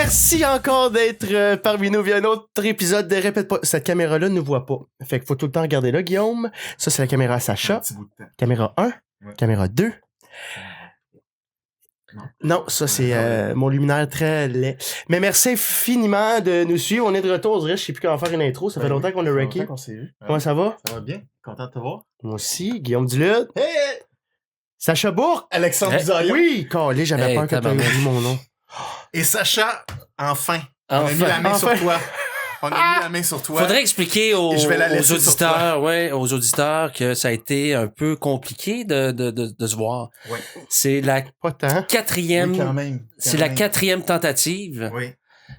Merci encore d'être parmi nous via un autre épisode de Répète pas. Cette caméra-là ne voit pas. Fait qu'il faut tout le temps regarder là, Guillaume. Ça, c'est la caméra à Sacha. Un petit bout de temps. Caméra 1. Ouais. Caméra 2. Non, ça, c'est mon luminaire très laid. Mais merci infiniment de nous suivre. On est de retour. On dirait, je sais plus comment faire une intro. Ça fait longtemps qu'on a wrecké. qu'on s'est vu. Comment ça va? Ça va bien? Content de te voir. Moi aussi. Guillaume Duluth. Hey! Sacha Bourque. Alexandre Hey. Bizarion. Oui, calé, j'avais peur que tu aies dit mon nom. Et Sacha, enfin. On a Enfin. mis la main Enfin. sur toi. On a mis la main sur toi. Faudrait expliquer aux, Et je vais la laisser aux sur auditeurs, aux auditeurs que ça a été un peu compliqué de se voir. Ouais. C'est la Pas tant. quatrième, Oui, quand même. c'est la quatrième tentative. Oui.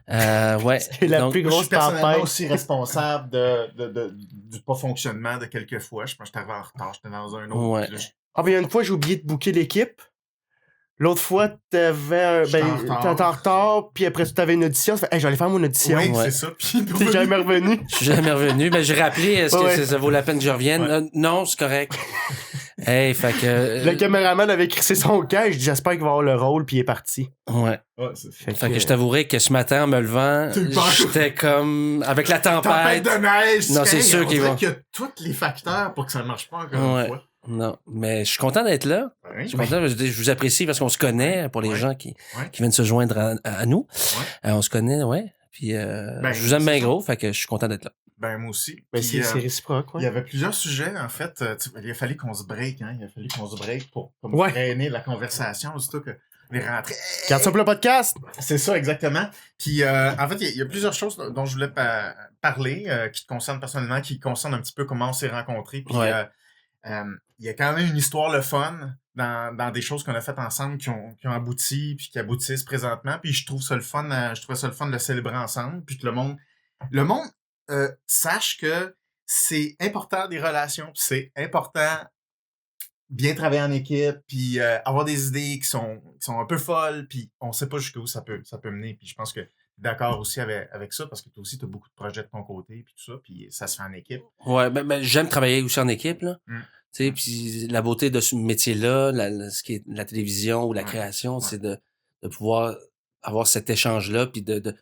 Ouais. C'est la Donc, plus Moi, je grosse suis personnellement tempête. aussi responsable du pas fonctionnement de quelques fois. Je pense que j'étais arrivé en retard. J'étais dans un autre. Ouais. Puis là, Ah, ben, il y a une fois, j'ai oublié de booker l'équipe. L'autre fois, t'avais J'étais en retard. t'étais en retard, puis après, t'avais une audition. Tu fais, hey, j'allais faire mon audition. Oui, Ouais. c'est ça. Puis T'es jamais revenu. je suis jamais revenu. Ben, j'ai rappelé, est-ce que Ouais. ça vaut la peine que je revienne? Ouais. Non, c'est correct. Hey, fait que... Le caméraman avait crissé son camp. Je dis, j'espère qu'il va avoir le rôle, puis il est parti. Ouais. Ouais, c'est ça. Fait que je t'avouerais que ce matin, en me levant, T'as eu peur. j'étais comme... Avec la Tempête tempête. de neige. Non, c'est sûr on qu'il dirait va. qu'il y a tous les facteurs pour que ça ne marche pas encore Ouais. une fois. Non, mais je suis content d'être là. Ouais, Je suis content, je vous apprécie parce qu'on se connaît, pour les Ouais. gens qui Ouais. viennent se joindre à nous. Ouais. On se connaît, ouais. Puis Ben, je vous aime c'est bien ça. gros, fait que je suis content d'être là. Ben, moi aussi. Ben, Puis, c'est réciproque, il y ouais. avait plusieurs sujets, en fait. Il a fallu qu'on se break, hein. Il a fallu qu'on se break pour comme Ouais. freiner la conversation, surtout que les rentrées. Garde ça pour le podcast. C'est ça, exactement. Puis, en fait, il y a plusieurs choses dont je voulais parler, qui te concernent personnellement, qui concernent un petit peu comment on s'est rencontrés. Puis, Ouais. il y a quand même une histoire le fun dans des choses qu'on a faites ensemble qui ont abouti puis qui aboutissent présentement. Puis je trouve ça le fun, je trouvais ça le fun de le célébrer ensemble. Puis que le monde sache que c'est important des relations, puis c'est important bien travailler en équipe, puis avoir des idées qui sont un peu folles, puis on sait pas jusqu'où ça peut mener. Puis je pense que d'accord aussi avec ça, parce que toi aussi, tu as beaucoup de projets de ton côté, puis tout ça, puis ça se fait en équipe. Ouais, ben, j'aime travailler aussi en équipe, là. Mm. Tu sais, puis la beauté de ce métier-là, ce qui est la télévision ou la Ouais. création, Ouais. c'est de pouvoir avoir cet échange-là, puis de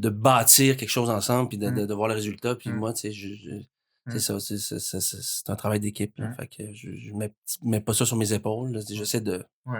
bâtir quelque chose ensemble, puis de voir le résultat. Puis moi, tu sais, c'est ça, c'est un travail d'équipe, là. Fait que je mets pas ça sur mes épaules, là. J'essaie de... Ouais.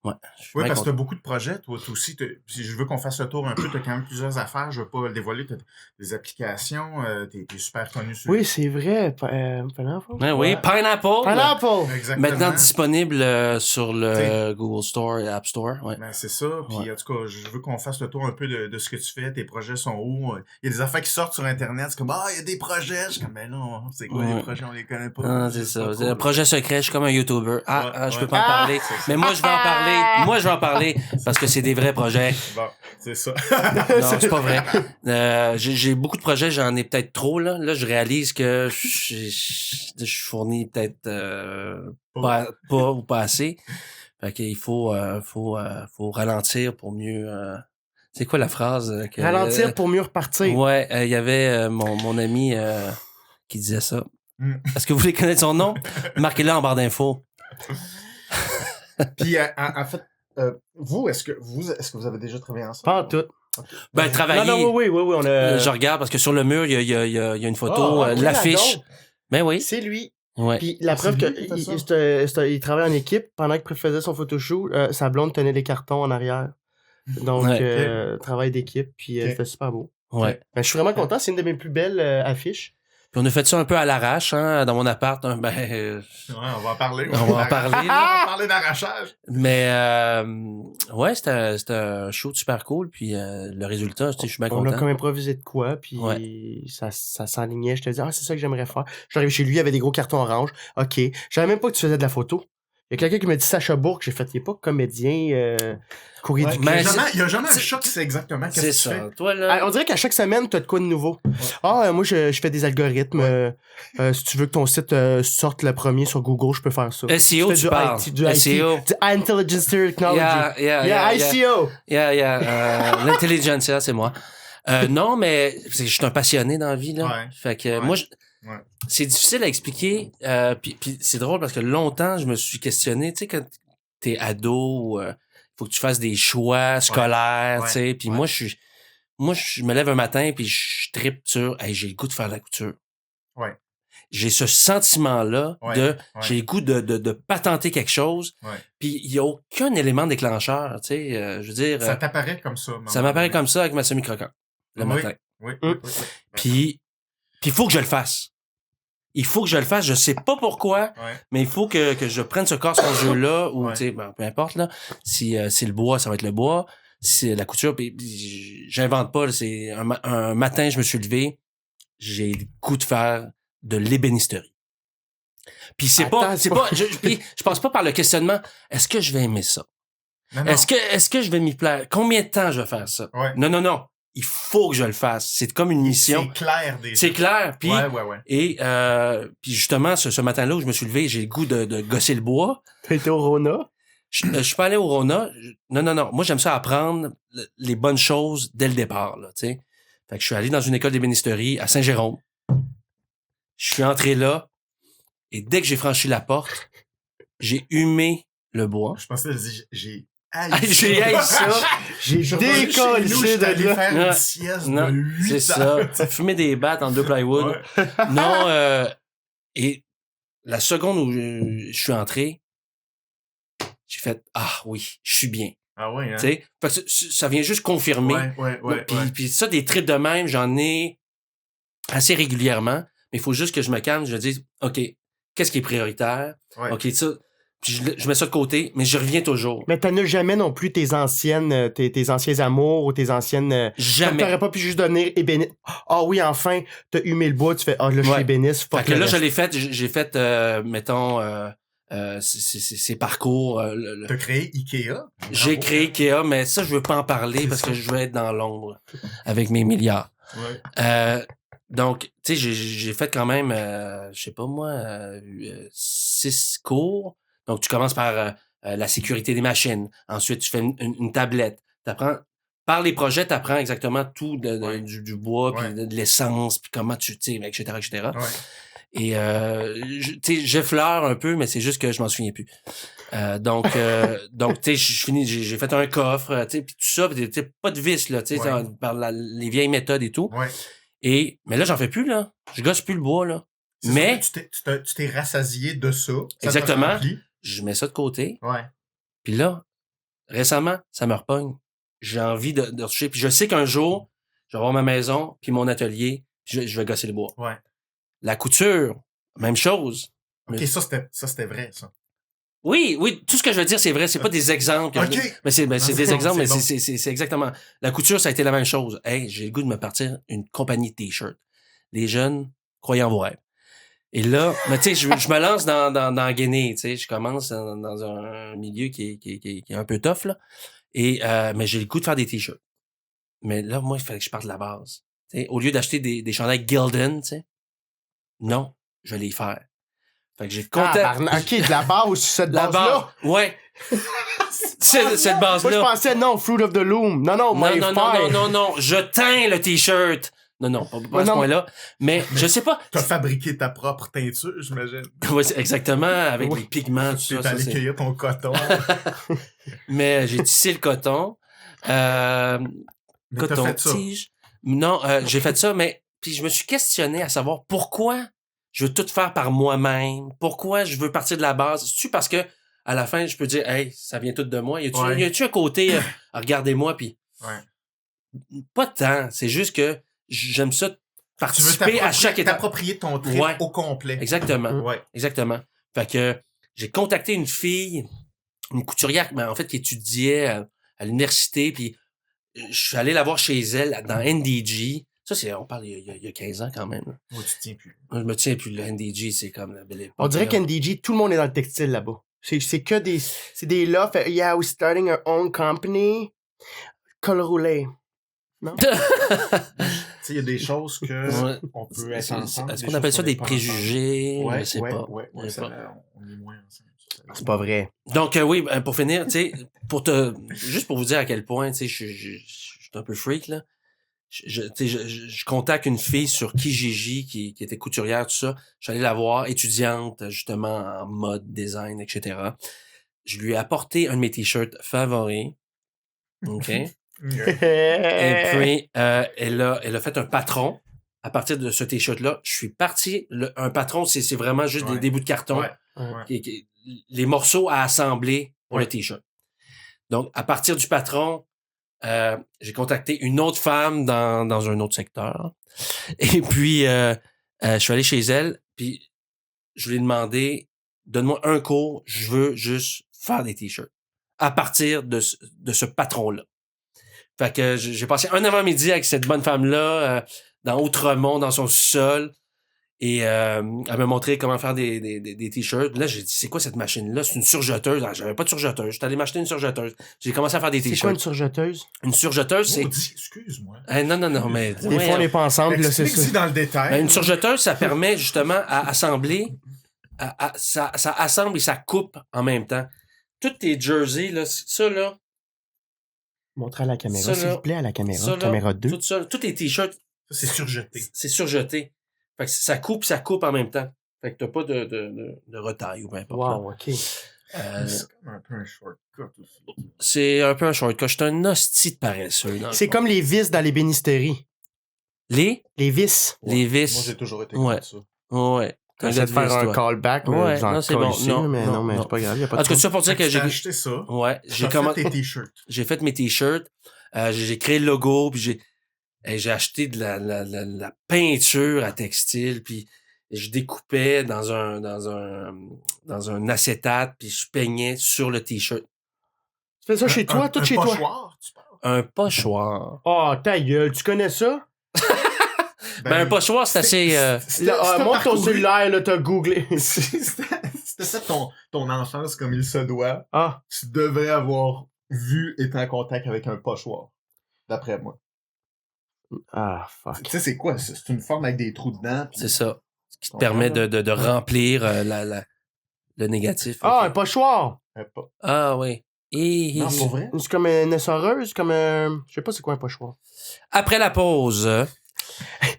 Ouais. Je suis Oui, bien parce que tu as content. beaucoup de projets, toi aussi. Si je veux qu'on fasse le tour un peu, tu as quand même plusieurs affaires. Je veux pas le dévoiler. Tu as des applications, tu es super connu sur Oui, c'est vrai. Pineapple. Ouais, oui, Ouais. Pineapple. Pineapple. Exactement. Maintenant disponible sur le Google Store et App Store. Ouais. Ben, c'est ça. Puis, Ouais. en tout cas, je veux qu'on fasse le tour un peu de ce que tu fais. Tes projets sont où? Il y a des affaires qui sortent sur Internet. C'est comme, il y a des projets. Je suis comme, ben non, c'est quoi Ouais. les projets? On les connaît pas. Ah, Je c'est sais ça. pas C'est trop. un projet secret. Je suis comme un YouTuber. Je peux ouais. pas en parler. c'est ça. Mais moi, je vais en parler. Moi, je vais en parler parce que c'est des vrais projets. Bon, c'est ça. Non, c'est pas vrai. J'ai beaucoup de projets. J'en ai peut-être trop, là. Là, je réalise que je fournis peut-être pas ou pas assez. Fait qu'il faut ralentir pour mieux... c'est quoi la phrase? Ralentir pour mieux repartir. Ouais, il y avait mon ami qui disait ça. Mm. Est-ce que vous voulez connaître son nom? Marquez-le en barre d'infos. Puis, en fait, vous, est-ce que vous avez déjà travaillé ensemble? Pas en tout. Ben, travailler. Non, oui, on a... Je regarde parce que sur le mur, il y a une photo, Ah, l'affiche. donc, Ben oui. C'est lui. Ouais. Puis la C'est preuve lui qui fait ça? qu'il travaille en équipe, pendant qu'il faisait son photoshoot, sa blonde tenait les cartons en arrière. Donc, Ouais. travail d'équipe, puis Ok. elle fait super beau. Ouais. Ben, je suis vraiment content, c'est une de mes plus belles affiches. Puis on a fait ça un peu à l'arrache, hein, dans mon appart. Hein, ben, Ouais, on va en parler. on va en parler. On là. va parler d'arrachage. Mais ouais, c'était un shoot super cool. Puis le résultat, tu sais, je suis bien On a content. comme improvisé de quoi, puis Ouais. ça s'enlignait. Je te dis, c'est ça que j'aimerais faire. J'arrive chez lui, il y avait des gros cartons orange. OK. Je savais même pas que tu faisais de la photo. Il y a quelqu'un qui m'a dit Sacha Bourque. J'ai fait, il est pas comédien, courrier Ouais, du il y a Mais jamais- il y a jamais un c'est- chat qui sait exactement C'est qu'est-ce que tu ça. fais. Toi, là. On dirait qu'à chaque semaine, tu as de quoi de nouveau. Moi, je fais des algorithmes. Si tu veux que ton site sorte le premier sur Google, je peux faire ça. SEO, Je fais tu du parles. IT, du SEO. IT, du Intelligence Technology. Yeah, ICO. L'intelligentsia, c'est moi. Non, mais je suis un passionné dans la vie, là. Ouais. Fait que Ouais. moi, Ouais. c'est difficile à expliquer. Puis c'est drôle parce que longtemps, je me suis questionné, tu sais, quand t'es ado, faut que tu fasses des choix scolaires, Ouais. tu sais. Puis Ouais. moi, moi, je me lève un matin puis je trippe sur, hey, j'ai le goût de faire la couture. Ouais. J'ai ce sentiment-là j'ai le goût de patenter quelque chose. Ouais. Puis il y a aucun élément déclencheur, tu sais, je veux dire. Ça t'apparaît comme ça. Ça m'apparaît comme ça avec ma semi-croquante le matin. Oui. Puis il faut que je le fasse. Il faut que je le fasse. Je sais pas pourquoi, mais il faut que je prenne ce jeu-là ou, tu sais, ben, peu importe, là. Si c'est le bois, ça va être le bois. Si c'est la couture, puis j'invente pas, là, c'est un matin, je me suis levé, j'ai le goût de faire de l'ébénisterie. Puis je passe pas par le questionnement, est-ce que je vais aimer ça? Non. Est-ce que je vais m'y plaire? Combien de temps je vais faire ça? Ouais. Non. Il faut que je le fasse. C'est comme une mission. C'est clair déjà. C'est clair. Puis, ouais. Et puis justement, ce matin-là où je me suis levé, j'ai le goût de gosser le bois. T'as été au Rona? Je suis pas allé au Rona. Non. Moi, j'aime ça apprendre les bonnes choses dès le départ, là, tu sais. Fait que je suis allé dans une école d'ébénisterie à Saint-Jérôme. Je suis entré là. Et dès que j'ai franchi la porte, j'ai humé le bois. Je pensais que j'ai J'ai haï ça. J'ai décollé d'aller de faire là. une sieste de 8 c'est ans. ça. Fumer des battes en 2 plywood. Ouais. Non, et la seconde où je suis entré, j'ai fait « Ah oui, je suis bien. » Ah ouais, hein? Tu sais, parce que ça vient juste confirmer. Ouais. Puis ça, des trips de même, j'en ai assez régulièrement. Mais il faut juste que je me calme, je me dise « OK, qu'est-ce qui est prioritaire? Ouais. OK, ça... » Puis je mets ça de côté, mais je reviens toujours. Mais t'en as jamais non plus tes anciens amours ou tes anciennes... Jamais. T'aurais pas pu juste donner ébéniste. Ah oui, enfin, t'as humé le bois, tu fais, là, je suis ébéniste. Fait que là, je l'ai fait, j'ai fait, mettons, ces parcours. T'as créé Ikea? J'ai créé Ikea, mais ça, je veux pas en parler parce que je veux être dans l'ombre avec mes milliards. Ouais. Donc, tu sais, j'ai fait quand même, je sais pas moi, 6 cours. Donc, tu commences par la sécurité des machines. Ensuite, tu fais une tablette. T'apprends, par les projets, t'apprends exactement tout du bois, puis de l'essence, puis comment tu tires, etc., etc. Ouais. Et, tu sais, j'effleure un peu, mais c'est juste que je m'en souviens plus. Donc, tu sais, j'ai fait un coffre, tu sais, puis tout ça, tu sais, pas de vis, là, tu sais, par les vieilles méthodes et tout. Ouais. Mais là, j'en fais plus, là. Je gosse plus le bois, là. Mais. Ça, tu t'es rassasié de ça. Exactement. Je mets ça de côté. Ouais. Puis là, récemment, ça me repogne. J'ai envie de toucher. Puis je sais qu'un jour, je vais avoir ma maison, puis mon atelier, puis je vais gosser le bois. Ouais. La couture, même chose. OK, ça, c'était vrai, ça. Oui, tout ce que je veux dire, c'est vrai. C'est pas des exemples. Mais c'est des exemples, mais c'est exactement. La couture, ça a été la même chose. Hey, j'ai le goût de me partir une compagnie de t-shirts. Les jeunes, croyez en vos rêves. Et là, mais tu sais, je me lance dans Guinée, tu sais, je commence dans un milieu qui est un peu tough, là. Et, mais j'ai le goût de faire des t-shirts. Mais là, moi, il fallait que je parte de la base. Tu sais, au lieu d'acheter des chandails Gildan, tu sais. Non, je vais les faire. Fait que j'ai contacté. OK, de la base, cette base-là. Ouais. cette base-là. Moi, je pensais, non, Fruit of the Loom. Non, non. Je teins le t-shirt. Non, pas à ce point-là. Mais je sais pas. T'as fabriqué ta propre teinture, j'imagine. Oui, exactement, avec les pigments, tout ça. T'es allé cueillir ton coton. Mais j'ai tissé le coton. Coton-tige. Non, j'ai fait ça, mais puis je me suis questionné à savoir pourquoi je veux tout faire par moi-même. Pourquoi je veux partir de la base. C'est-tu parce que à la fin, je peux dire, hey, ça vient tout de moi. Y a-tu un côté, regardez-moi, puis. Pas tant. C'est juste que j'aime ça participer à chaque étape. T'approprier ton trip au complet. Exactement. Ouais. Exactement. Fait que j'ai contacté une fille, une couturière, mais en fait, qui étudiait à l'université, puis je suis allé la voir chez elle dans NDG. Ça, on parle il y a 15 ans quand même. Moi, tu te tiens plus. Je me tiens plus. Le NDG, c'est comme la belle époque. On dirait qu'NDG, tout le monde est dans le textile là-bas. C'est que des là, fait, yeah, we're starting our own company. Col roulé. Non? Tu sais, il y a des choses que on peut être ensemble. Est-ce qu'on appelle ça des préjugés? Ouais, je sais pas. Ouais, on est moins ensemble. C'est pas vrai. Donc, oui, pour finir, tu sais, juste pour vous dire à quel point, tu sais, je suis un peu freak, là. Je contacte une fille sur Kijiji qui était couturière, tout ça. Je suis allé la voir, étudiante, justement, en mode, design, etc. Je lui ai apporté un de mes t-shirts favoris. OK? Et puis, elle a fait un patron à partir de ce T-shirt-là. Je suis parti. Un patron, c'est vraiment juste des bouts de carton. Ouais. Les morceaux à assembler pour Ouais. le T-shirt. Donc, à partir du patron, j'ai contacté une autre femme dans un autre secteur. Et puis, je suis allé chez elle, puis je lui ai demandé, donne-moi un cours, je veux juste faire des T-shirts. À partir de ce patron-là. Fait que j'ai passé un avant-midi avec cette bonne femme-là, dans Outremont, dans son sol. Et elle m'a montré comment faire des T-shirts. Là, j'ai dit, c'est quoi cette machine-là? C'est une surjeteuse. Ah, j'avais pas de surjeteuse. J'étais allé m'acheter une surjeteuse. J'ai commencé à faire des C'est T-shirts. quoi une surjeteuse? Une surjeteuse, c'est... Excuse-moi. Non, mais... Des fois, on n'est pas ensemble, là, c'est Explique-y ça. dans le détail. Ben, une surjeteuse, ça permet justement à assembler... ça assemble et ça coupe en même temps. Toutes tes jerseys, là, ça, là... Montrez à la caméra, Ça, s'il là, vous plaît, à la caméra. ça, là, Caméra 2. tout ça, tous tes T-shirts, Ça, c'est surjeté. c'est surjeté. Fait que ça coupe en même temps. Fait que t'as pas de retaille ou peu importe. là. Wow, OK. C'est comme un peu un shortcut aussi. C'est un peu un shortcut. Je suis un hostie de paresseux. dans le C'est fond. comme les vis dans les bénisteries. Les Les vis. vis. Moi, j'ai toujours été Ouais. comme ça. Ouais. Un J'essaie gars de faire vis, un toi. callback, mais Ouais, vous en non, c'est bon. collez, Non, mais non, mais non. c'est pas grave, il n'y a pas En de tout cas, ça pour dire que J'ai j'ai... acheté ça. Ouais. J'ai fait tes t-shirts. J'ai fait mes t-shirts. J'ai créé le logo, puis j'ai acheté de la peinture à textile, puis je découpais dans un acétate, puis je peignais sur le t-shirt. Tu fais ça chez toi, tout chez toi? pochoir, tu parles? Un pochoir. Oh, ta gueule, tu connais ça? Ben, un pochoir, c'est assez... Là, montre ton cellulaire, là, t'as googlé. C'était ça ton enfance comme il se doit. Ah, Tu devrais avoir vu et été en contact avec un pochoir. D'après moi. ah, fuck. Tu sais, c'est quoi? C'est une forme avec des trous dedans. puis- C'est ça. Ce qui te On permet verra. de remplir le négatif. Ah, Ok. un pochoir! Pas- Ah oui. Non, pour vrai? C'est comme une essoreuse, comme un... Je sais pas c'est quoi un pochoir. Après la pause,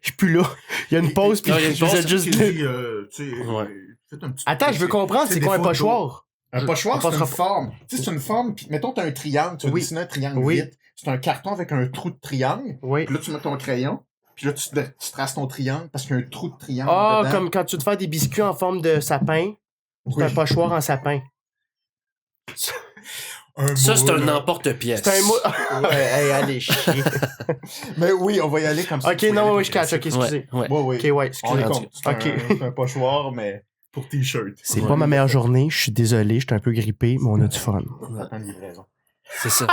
Je suis plus là. Il y a une pause, puis Non, il y a une vous pause, êtes juste... Tu dis, tu sais, Ouais. faites un petit- Attends, je veux comprendre, c'est des quoi un photos. pochoir? Un pochoir, On c'est une passera- forme. Tu sais, c'est une forme. Puis, mettons, t'as un triangle. Tu veux Oui. dessiner un triangle Oui. vite. C'est un carton avec un trou de triangle. Oui. Puis là, tu mets ton crayon. Puis là, tu traces ton triangle parce qu'il y a un trou de triangle Ah, dedans. comme quand tu te fais des biscuits en forme de sapin. C'est Oui. un pochoir en sapin. ça, c'est un moule. emporte-pièce. C'est un mot... Ouais, hey, allez, chier. Mais oui, on va y aller comme ça. Ok, non, oui, je catch, ok, excusez. Ouais, ouais. Ouais, oui. Ok, ouais, On est excusez. con. C'est Ok. c'est un pochoir, mais pour t-shirt. C'est Ouais. pas ma meilleure journée, je suis désolé, je suis un peu grippé, mais on a du fun. Attends une livraison. C'est ça.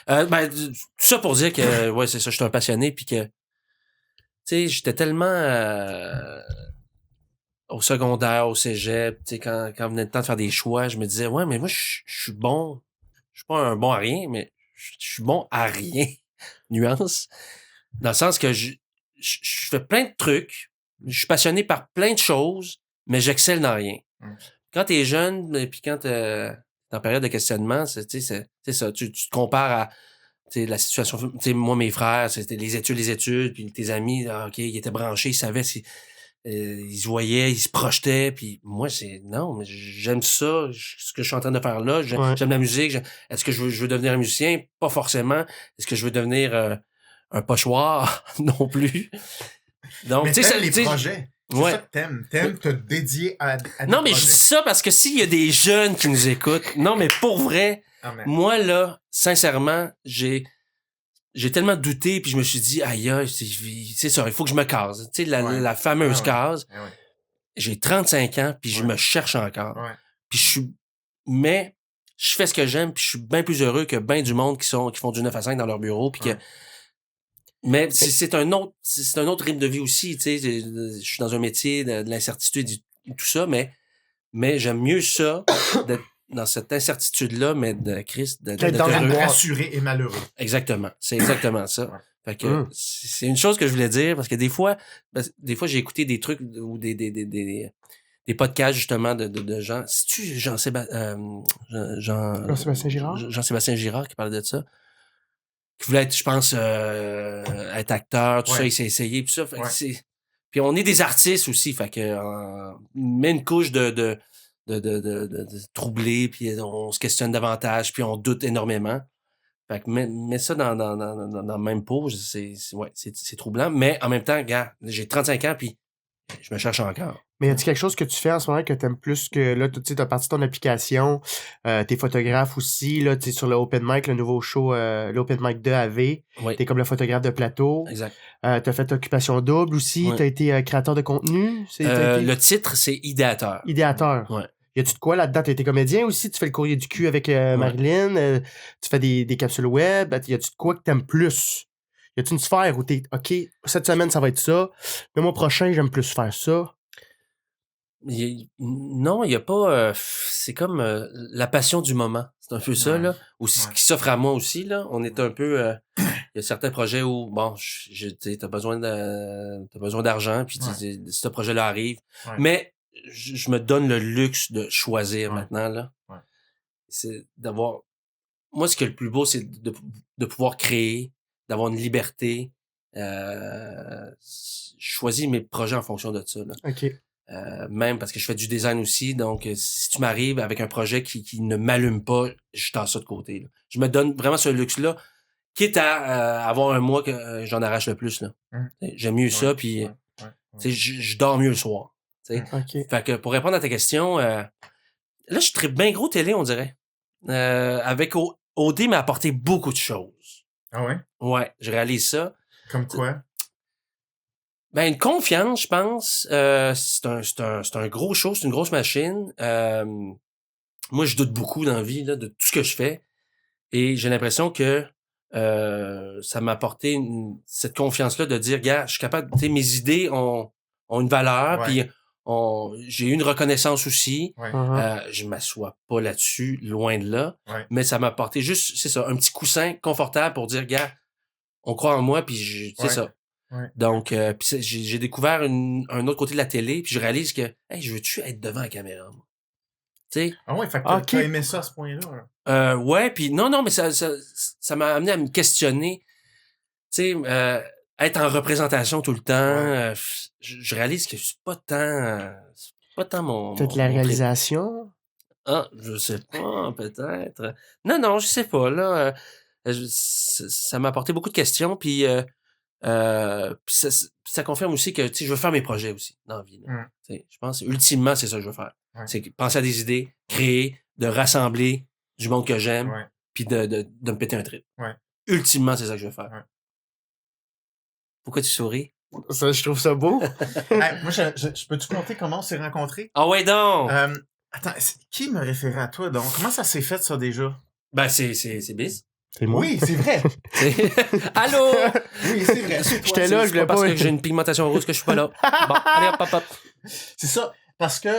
Tout ça pour dire que, ouais, c'est ça, je suis un passionné, puis que, tu sais, j'étais tellement au secondaire, au cégep, tu sais, quand venait le temps de faire des choix, je me disais, ouais, mais moi, je suis bon. Je suis pas un bon à rien, mais je suis bon à rien. Nuance. Dans le sens que je fais plein de trucs, je suis passionné par plein de choses, mais j'excelle dans rien. Quand t'es jeune, et puis quand t'es en période de questionnement, c'est ça, tu te compares à la situation. Moi, mes frères, c'était les études, puis tes amis, OK, ils étaient branchés, ils savaient si ils se voyaient, ils se projetaient, puis moi, c'est non, mais j'aime ça, ce que je suis en train de faire là, j'aime la musique. Est-ce que je veux devenir un musicien? Pas forcément. Est-ce que je veux devenir un pochoir? Non plus. Donc, Mais tu sais, t'aimes les projets. C'est Ouais. ça que t'aimes te dédier à des Non, mais je projets. dis ça parce que s'il y a des jeunes qui nous écoutent, non, mais pour vrai, Ah, mais- moi, là, sincèrement, j'ai tellement douté, puis je me suis dit, aïe, c'est ça, il faut que je me case. Tu sais, Ouais. la fameuse Ah ouais. case. Ah ouais. J'ai 35 ans, puis je Ouais. me cherche encore. Ouais. Puis mais je fais ce que j'aime, puis je suis bien plus heureux que bien du monde qui font du 9 à 5 dans leur bureau, puis que... Ouais. Mais c'est un autre rythme de vie aussi, tu sais. Je suis dans un métier de l'incertitude et tout ça, mais j'aime mieux ça, d'être dans cette incertitude-là, mais de Christ, D'être dans heureux. le noir. Rassuré et malheureux. Exactement. C'est exactement ça. Ouais. Fait que c'est une chose que je voulais dire, parce que des fois j'ai écouté des trucs ou des podcasts, justement, de gens. C'est-tu Jean-Sébastien Girard? Jean-Sébastien Girard qui parlait de ça? Qui voulait être, je pense, être acteur, tout Ouais. ça, il s'est essayé, tout ça. Fait que Ouais. puis on est des artistes aussi, fait que met une couche de troublé, puis on se questionne davantage, puis on doute énormément. Fait que mets ça dans le même pot, c'est troublant. Mais en même temps, gars, j'ai 35 ans, puis je me cherche encore. Mais y a-t-il quelque chose que tu fais en ce moment que t'aimes plus que là, tu sais, t'as parti ton application, t'es photographe aussi, là, tu sais, sur le Open Mic, le nouveau show, l'Open Mic 2 AV. Oui, T'es comme le photographe de plateau. exact. T'as fait Occupation Double aussi. Ouais. T'as été créateur de contenu. T'as été Le titre, c'est idéateur. idéateur. Ouais. Y a-tu de quoi là-dedans? T'as été comédien aussi? Tu fais le courrier du cul avec Marilyn? Tu fais des capsules web? Y a-tu de quoi que t'aimes plus? Y a-tu une sphère où t'es, OK, cette semaine, ça va être ça. Le mois prochain, j'aime plus faire ça. Non, il n'y a pas. C'est comme la passion du moment. C'est un peu ça, là. Ou ce qui s'offre à moi aussi, là. On est un peu. Il y a certains projets où, bon, t'as besoin d'argent, puis ce projet-là arrive. Ouais. Mais je me donne le luxe de choisir Ouais. maintenant, là. Ouais. C'est d'avoir. Moi, ce qui est le plus beau, c'est de pouvoir créer, d'avoir une liberté. Je choisis mes projets en fonction de ça, là. OK. Même parce que je fais du design aussi, donc si tu m'arrives avec un projet qui ne m'allume pas, je tasse ça de côté. Là. Je me donne vraiment ce luxe-là, quitte à avoir un mois que j'en arrache le plus. Là. J'aime mieux ça, puis je dors mieux le soir. OK. Fait que pour répondre à ta question, là, je tripe bien gros télé, on dirait. Avec OD m'a apporté beaucoup de choses. Ah ouais? Ouais, je réalise ça. Comme quoi? Ben, une confiance, je pense. C'est un gros show, c'est une grosse machine. Moi, je doute beaucoup dans la vie, là, de tout ce que je fais. Et j'ai l'impression que ça m'a apporté cette confiance-là de dire, gars, je suis capable, tu sais, mes idées ont une valeur, puis j'ai eu une reconnaissance aussi. Ouais. Je m'assois pas là-dessus, loin de là. Ouais. Mais ça m'a apporté juste, c'est ça, un petit coussin confortable pour dire, gars, on croit en moi, puis c'est ça. Ouais. Donc, puis j'ai découvert un autre côté de la télé, puis je réalise que, hey, je veux-tu être devant la caméra, moi? Tu sais? Ah ouais, fait que t'as aimé ça à ce point-là. Là. Ouais, puis non, mais ça m'a amené à me questionner. Tu sais, être en représentation tout le temps, je réalise que c'est pas tant mon... Peut-être la réalisation? Ah, je sais pas, peut-être. Non, je sais pas, là. Ça m'a apporté beaucoup de questions, puis ça confirme aussi que je veux faire mes projets aussi dans la vie. Je pense ultimement c'est ça que je veux faire. Ouais. C'est penser à des idées, créer, de rassembler du monde que j'aime, puis de me péter un trip. Ouais. Ultimement, c'est ça que je veux faire. Ouais. Pourquoi tu souris? Ça, je trouve ça beau. Hey, moi, je peux-tu compter comment on s'est rencontrés? Ah ouais donc! Attends, qui me référait à toi donc? Comment ça s'est fait ça déjà? Ben c'est Biz. C'est moi. Oui, c'est vrai. Allô? Oui, c'est vrai. J'étais là, je voulais pas. Parce que j'ai une pigmentation rouge que je suis pas là. Bon, allez, hop. C'est ça. Parce que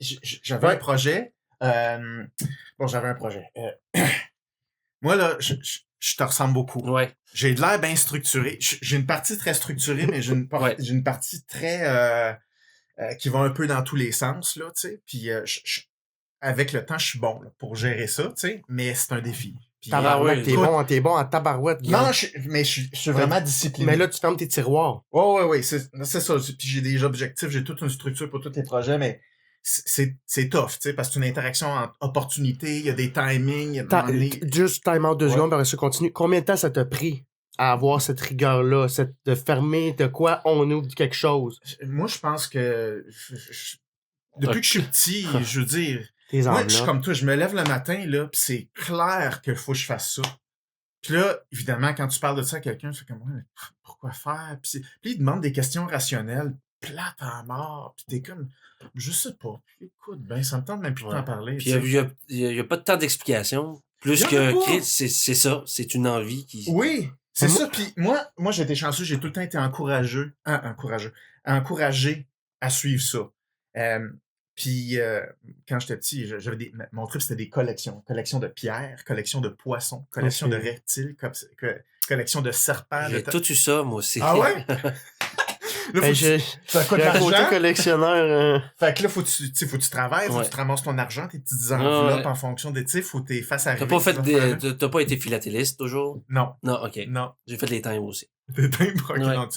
j'avais un projet. J'avais un projet. Moi, là, je te ressemble beaucoup. Ouais. J'ai de l'air bien structuré. J'ai une partie très structurée, mais j'ai une partie très... qui va un peu dans tous les sens, là, tu sais. Puis avec le temps, je suis bon là, pour gérer ça, tu sais. Mais c'est un défi. Tabarouette, t'es bon en tabarouette. Non, mais je suis vraiment discipliné. Mais là, tu fermes tes tiroirs. Oui, c'est ça. Puis j'ai des objectifs, j'ai toute une structure pour tous les projets, mais c'est tough, tu sais, parce que c'est une interaction entre opportunités, il y a des timings. Juste time out 2 secondes, par ça continue. Combien de temps ça t'a pris à avoir cette rigueur-là, de fermer de quoi on ouvre quelque chose? Moi, je pense que depuis que je suis petit, je veux dire... Moi, je suis comme toi, je me lève le matin, là, pis c'est clair qu'il faut que je fasse ça. Puis là, évidemment, quand tu parles de ça à quelqu'un, tu fais comme, ouais, pourquoi faire? Puis il demande des questions rationnelles, plates à mort, pis t'es comme, je sais pas. Puis écoute, ben, ça me tente même plus de t'en parler. Puis il y a pas de temps d'explication. Plus que c'est ça, c'est une envie qui... Oui, c'est ça. Puis moi, j'ai été chanceux, j'ai tout le temps été encouragé à suivre ça. Puis, quand j'étais petit, mon trip, c'était des collections. Collection de pierres, collection de poissons, collection de reptiles, collection de serpents. J'ai tout eu ça, moi aussi. Ah ouais? Là, ça coûte l'argent. Côté collectionneur. Fait que là, faut que tu travailles, faut que tu te ramasses ton argent, tes petites enveloppes en fonction des, tu sais, faut que t'es face à T'as pas été philatéliste toujours? Non. Non, ok. Non. J'ai fait les timbres aussi. Des timbres? Ok, non,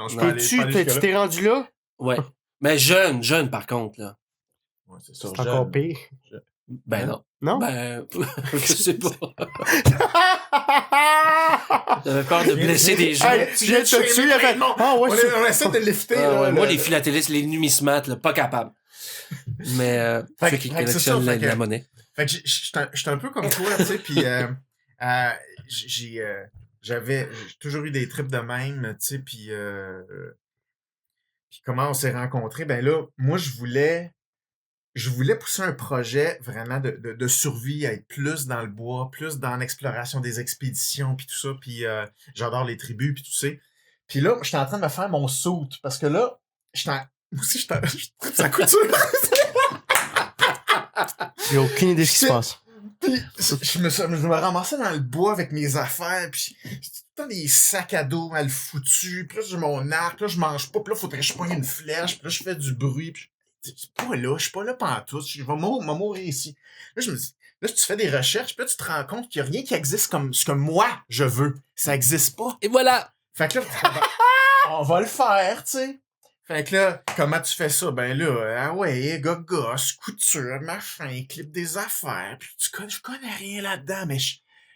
je peux aller. Tu t'es rendu là? Ouais. Mais jeune, par contre, là. Ouais, c'est ça. C'est encore pire. Ben non. Non? Ben, je sais pas. J'avais peur de blesser des gens. Hey, tu viens de te tuer, il a fait... Ah ouais, On essaie de lifter. Ah là, ouais, moi, le- les philatélistes, les numismates, là, pas capable. Mais Fait ceux que- qui fait que c'est ça, collectionnent fait que- la monnaie. Fait que j'étais un peu comme toi, tu sais, puis j'ai toujours eu des trips de même, tu sais, puis comment on s'est rencontrés, ben là, moi, je voulais pousser un projet vraiment de survie, à être plus dans le bois, plus dans l'exploration des expéditions, puis tout ça, puis j'adore les tribus, puis tout ça. Puis là, j'étais en train de me faire mon suit, parce que là, moi aussi, je tripe sa couture. J'ai aucune idée de ce qui se passe. Puis je me ramassais dans le bois avec mes affaires, puis c'était tout le temps des sacs à dos mal foutus, puis là j'ai mon arc, là je mange pas, puis là faudrait que je pogne une flèche, puis là je fais du bruit, puis je suis pas là pantoute, je vais mourir ici. Là je me dis, là tu fais des recherches, puis là tu te rends compte qu'il y a rien qui existe comme ce que moi je veux. Ça existe pas. Et voilà! Fait que là, on va le faire, tu sais. Fait que là, comment tu fais ça? Ben là, ah ouais, gosse, couture, machin, clip des affaires. Puis je connais rien là-dedans, mais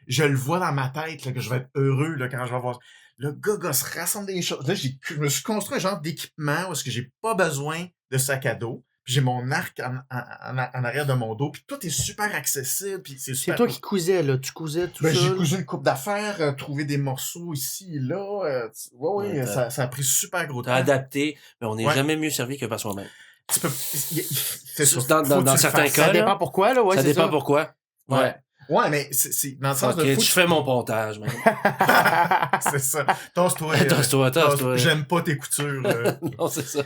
je le vois dans ma tête là, que je vais être heureux là, quand je vais voir. Le gosse rassemble des choses. Là, je me suis construit un genre d'équipement où est-ce que j'ai pas besoin de sac à dos. Puis j'ai mon arc en arrière de mon dos. Puis tout est super accessible. Puis c'est C'est super toi qui cousais, là. Tu cousais tout ben, j'ai seul. cousu une coupe d'affaires, trouvé des morceaux ici et là. Ouais, ça a pris super gros T'as temps. adapté, mais on n'est Ouais. jamais mieux servi que par soi-même. Tu peux, c'est ça. Dans- Faut dans- que dans tu le certains fasses. cas, Ça là. dépend pourquoi, là. Ouais, Ça c'est dépend ça. pourquoi. Ouais. Ouais, mais c'est dans le sens Ok, de faut tu fais mon pontage, man. c'est ça. Tosse-toi. Tosse-toi. J'aime pas tes coutures. Non, c'est ça.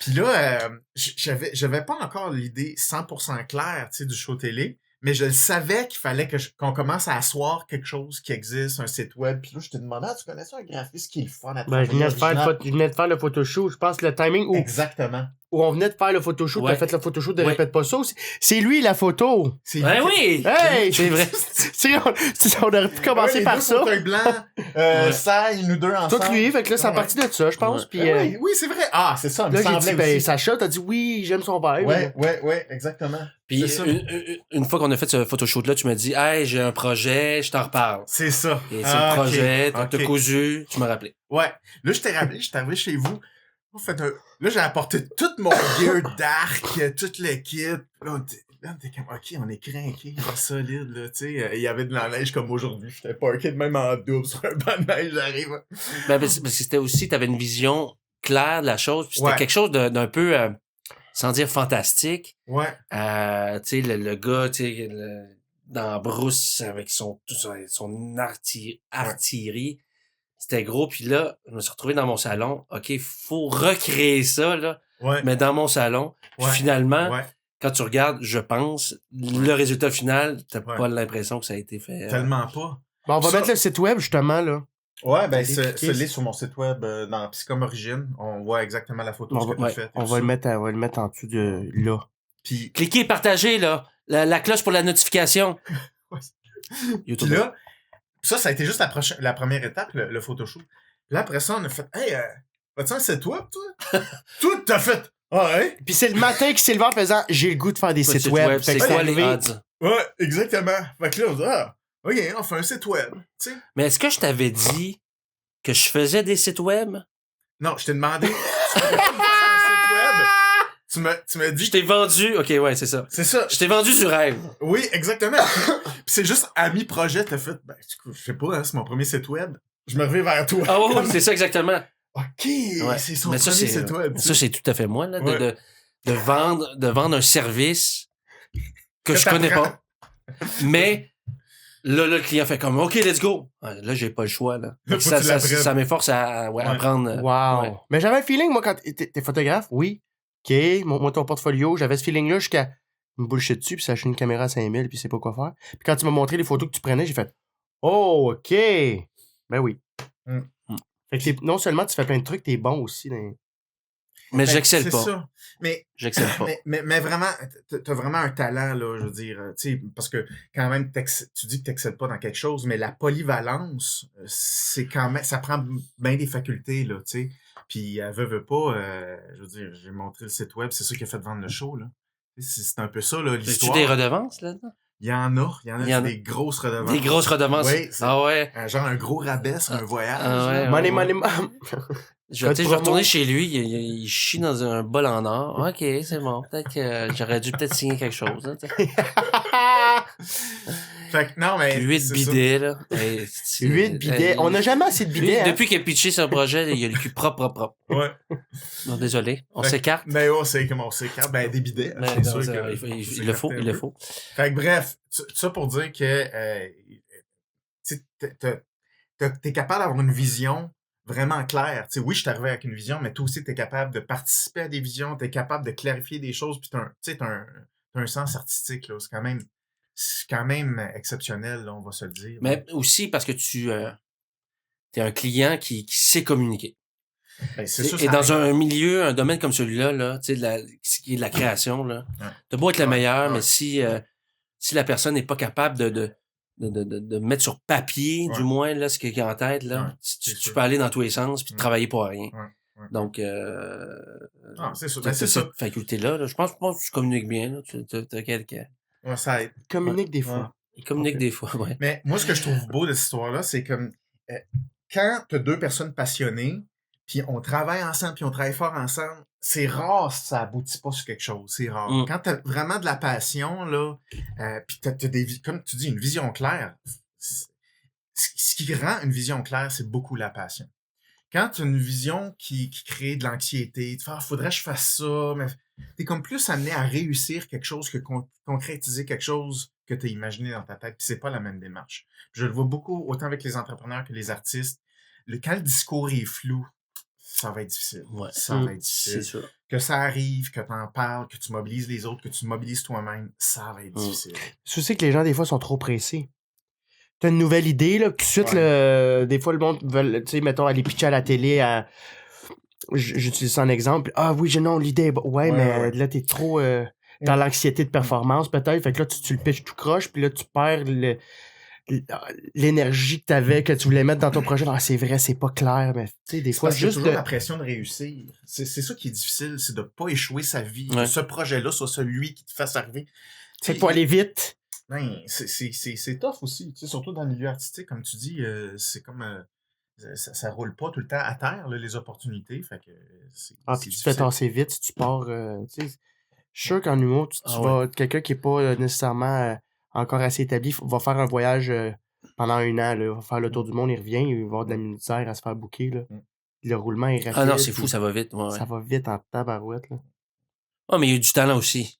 Puis là, j'avais pas encore l'idée 100% claire, tu sais, du show télé, mais je le savais qu'il fallait qu'on commence à asseoir quelque chose qui existe, un site web. Puis là, je te demandais, tu connais ça, un graphiste qui est le fun à Ben, je venais de faire le photoshoot. Je pense le timing Exactement. où on venait de faire le photoshoot, Ouais. t'as fait le photoshoot de Ouais. Répète pas ça aussi. C'est lui, la photo. C'est Ben oui! Hey! C'est vrai. On aurait pu commencer les par deux ça. fauteuils blancs, ça, nous deux ensemble. Tout lui, fait que là, c'est à Ouais. partir de ça, je pense. Ouais. Puis Ben oui, c'est vrai. Ah, c'est ça, il me là, j'ai semblait dit, ben, aussi. Sacha, t'as dit oui, j'aime son vibe. Ouais, exactement. Puis C'est ça. une fois qu'on a fait ce photoshoot-là, tu m'as dit, hey, j'ai un projet, je t'en reparle. C'est ça. Et c'est le projet, t'as ok. cousu, tu m'as rappelé. Ouais. Là, je t'ai rappelé, je suis arrivé chez vous. Là, j'ai apporté tout mon gear d'arc, toute l'équipe. Là, on était comme, OK, on est craqué, on est solide, là, tu sais. Il y avait de la neige comme aujourd'hui. J'étais parké de même en double sur un banc de neige, j'arrive. Ben, parce que c'était aussi, t'avais une vision claire de la chose, puis c'était Ouais. quelque chose d'un peu, sans dire fantastique. Ouais. Tu sais, le gars, tu sais, dans la brousse avec son artillerie. C'était gros, puis là, je me suis retrouvé dans mon salon. OK, faut recréer ça, là, Ouais. mais dans mon salon. Puis Ouais. finalement, Ouais. quand tu regardes, je pense, le résultat final, t'as Ouais. pas l'impression que ça a été fait. Tellement pas. Bon, on va Ça- mettre le site web, justement, là. Ouais, ben, Allez cliquer. c'est sur mon site web, dans Psychom Origine. On voit exactement la photo On ce que va- tu fais. On va le mettre en dessous de là. Puis, Cliquez, partagez, là. La cloche pour la notification. Ouais. YouTube. Puis là, ça a été juste la première étape, le photoshoot. Puis là, après ça, on a fait, hey, as-tu un site web, toi? Toi, t'as fait, ah, ouais? Puis c'est le matin qui s'est levé en faisant j'ai le goût de faire des sites web. Fait C'est que quoi les arrivé. odds? Ouais, exactement. Fait que là, on dit, ah, OK, on fait un site web, tu sais. Mais est-ce que je t'avais dit que je faisais des sites web? Non, je t'ai demandé, tu veux faire un site web? Tu m'as dit, Je t'ai vendu. OK, ouais, c'est ça. c'est ça. Je t'ai vendu du rêve. Oui, exactement. Puis c'est juste, à mi-projet, t'as fait, ben, je sais pas, hein, c'est mon premier site web. Je me reviens vers toi. Ah ouais, c'est ça exactement. OK, Ouais. c'est son Mais ça, premier c'est site web. ça, c'est tout à fait moi, là, Ouais. de vendre un service que je t'apprends. connais pas. Mais là, le client fait comme OK, let's go. Ouais, là, j'ai pas le choix. Là. Là, Donc, faut que tu l'apprennes. ça m'efforce à Ouais. apprendre. Wow. Ouais. Mais j'avais un feeling, moi, quand t'es photographe, oui. OK, montre ton portfolio. J'avais ce feeling-là jusqu'à me bullshit dessus, puis ça achète une caméra à 5000, puis c'est pas quoi faire. Puis quand tu m'as montré les photos que tu prenais, j'ai fait oh, OK. Ben oui. Mm. Fait que non seulement tu fais plein de trucs, t'es bon aussi. Mais Fait que j'excelle c'est pas. ça. Mais J'excelle pas. Mais vraiment, t'as vraiment un talent, là, je veux dire, tu sais, parce que quand même, tu dis que t'excelles pas dans quelque chose, mais la polyvalence, c'est quand même, ça prend bien des facultés, là, tu sais. Puis, veut pas, je veux dire, j'ai montré le site web, c'est ça qui a fait vendre le show, là. C'est un peu ça, là, Fais-tu l'histoire. des redevances là-dedans? Il y en a, Il y en a. des grosses redevances. Des grosses redevances? Oui, Ah ouais? genre un gros rabais sur un voyage. Ah ouais, là. Money, ouais. money, money. Je Code vais promo. retourner chez lui, il chie dans un bol en or. Ok, c'est bon. Peut-être que j'aurais dû signer quelque chose. Là, Fait que non, mais 8 c'est bidets, là. Hey, 8 bidets. On n'a jamais assez de Lui, bidets. Hein? depuis qu'il a pitché ce projet, il a le cul propre. ça. Ouais. Non, désolé. On Fait que- s'écarte. Mais on s'écarte. Ben, des bidets. Mais c'est non, sûr ça, que il le faut, il le faut. Fait que bref, ça pour dire que t'es capable d'avoir une vision vraiment claire. Tu sais, oui, je suis arrivé avec une vision, mais toi aussi, t'es capable de participer à des visions, t'es capable de clarifier des choses, puis t'as un sens artistique, là. C'est quand même exceptionnel, là, on va se le dire. Mais aussi parce que tu es un client qui sait communiquer. Ben, c'est sûr, Et ça dans arrive. un milieu, un domaine comme celui-là, là, tu sais, ce qui est de la création, là, Ouais. t'as beau être le Ouais, meilleur, ouais. mais si la personne n'est pas capable de mettre sur papier, Ouais. du moins, là, ce qu'il y a en tête, là, Ouais, tu c'est sûr. peux aller dans tous les sens puis Mm. travailler pour rien. Ouais. Donc, Ah, c'est sûr. t'as Ben, c'est ça. cette faculté-là, là. Je pense que tu communiques bien, là. T'as quelqu'un. Ouais, ça aide. Communique des Ouais. fois. Il communique Ok. des fois, ouais. Mais moi, ce que je trouve beau de cette histoire-là, c'est comme quand tu as deux personnes passionnées, puis on travaille ensemble, puis on travaille fort ensemble, c'est rare si ça aboutit pas sur quelque chose. C'est rare. Mm. Quand tu as vraiment de la passion, là, puis t'as comme tu dis, une vision claire, ce qui rend une vision claire, c'est beaucoup la passion. Quand tu as une vision qui crée de l'anxiété, tu fais, faudrait que je fasse ça, mais t'es comme plus amené à réussir quelque chose que concrétiser quelque chose que tu as imaginé dans ta tête, puis c'est pas la même démarche. Je le vois beaucoup, autant avec les entrepreneurs que les artistes. Quand le discours est flou, ça va être difficile. Ouais. Ça va être C'est difficile. sûr. Que ça arrive, que tu en parles, que tu mobilises les autres, que tu mobilises toi-même, ça va être difficile. Je sais que les gens, des fois, sont trop pressés. T'as une nouvelle idée, là, tout de suite, Ouais. des fois, le monde veut, tu sais, mettons, aller pitcher à la télé j'utilise ça en exemple. Ah oui, non, l'idée est ouais, mais ouais. là, t'es trop dans l'anxiété de performance, peut-être. Fait que là, tu le pitches tout croche, puis là, tu perds l'énergie que t'avais, que tu voulais mettre dans ton projet. Ah, c'est vrai, c'est pas clair, mais tu sais, des C'est fois, parce qu'il y a juste toujours la pression de réussir. C'est ça qui est difficile, c'est de pas échouer sa vie. Ouais. Que ce projet-là soit celui qui te fasse arriver. c'est pour aller vite. Ben, c'est tough aussi. Tu sais, surtout dans le milieu artistique, comme tu dis, c'est comme ça roule pas tout le temps à terre, là, les opportunités. Fait que c'est Ah, c'est puis tu te fais difficile. tasser vite si tu pars, tu sais. Je suis sûr qu'en humour, tu Ah vas, quelqu'un qui est pas nécessairement encore assez établi, va faire un voyage pendant 1 an, là, il va faire le tour du monde, il revient, il va avoir de la misère à se faire booker, là. Mm. Le roulement est rapide. Ah non, c'est fou, puis ça va vite. Ouais, ça va vite en tabarouette, là. Ah, mais il y a du talent aussi.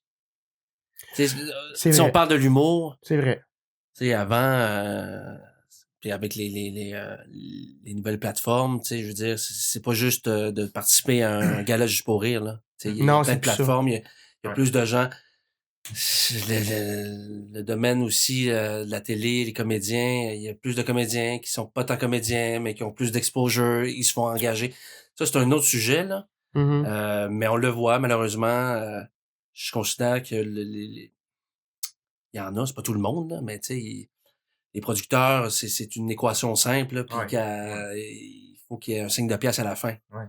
Tu sais, C'est si on vrai. parle de l'humour, C'est vrai. tu sais, avant, puis avec les nouvelles plateformes, tu sais, je veux dire, c'est pas juste de participer à un gala juste pour rire, là. Tu sais, il y a Non, plein c'est de plus ça. plateformes, il y a Ouais. plus de gens. Le domaine aussi de la télé, les comédiens, il y a plus de comédiens qui sont pas tant comédiens, mais qui ont plus d'exposure, ils se font engager. Ça, c'est un autre sujet, là. Mhm. Mais on le voit, malheureusement. Je considère que il y en a, c'est pas tout le monde, là, mais tu sais, les producteurs, c'est une équation simple, là, puis Ouais, il faut qu'il y ait un signe de pièce à la fin. Ouais,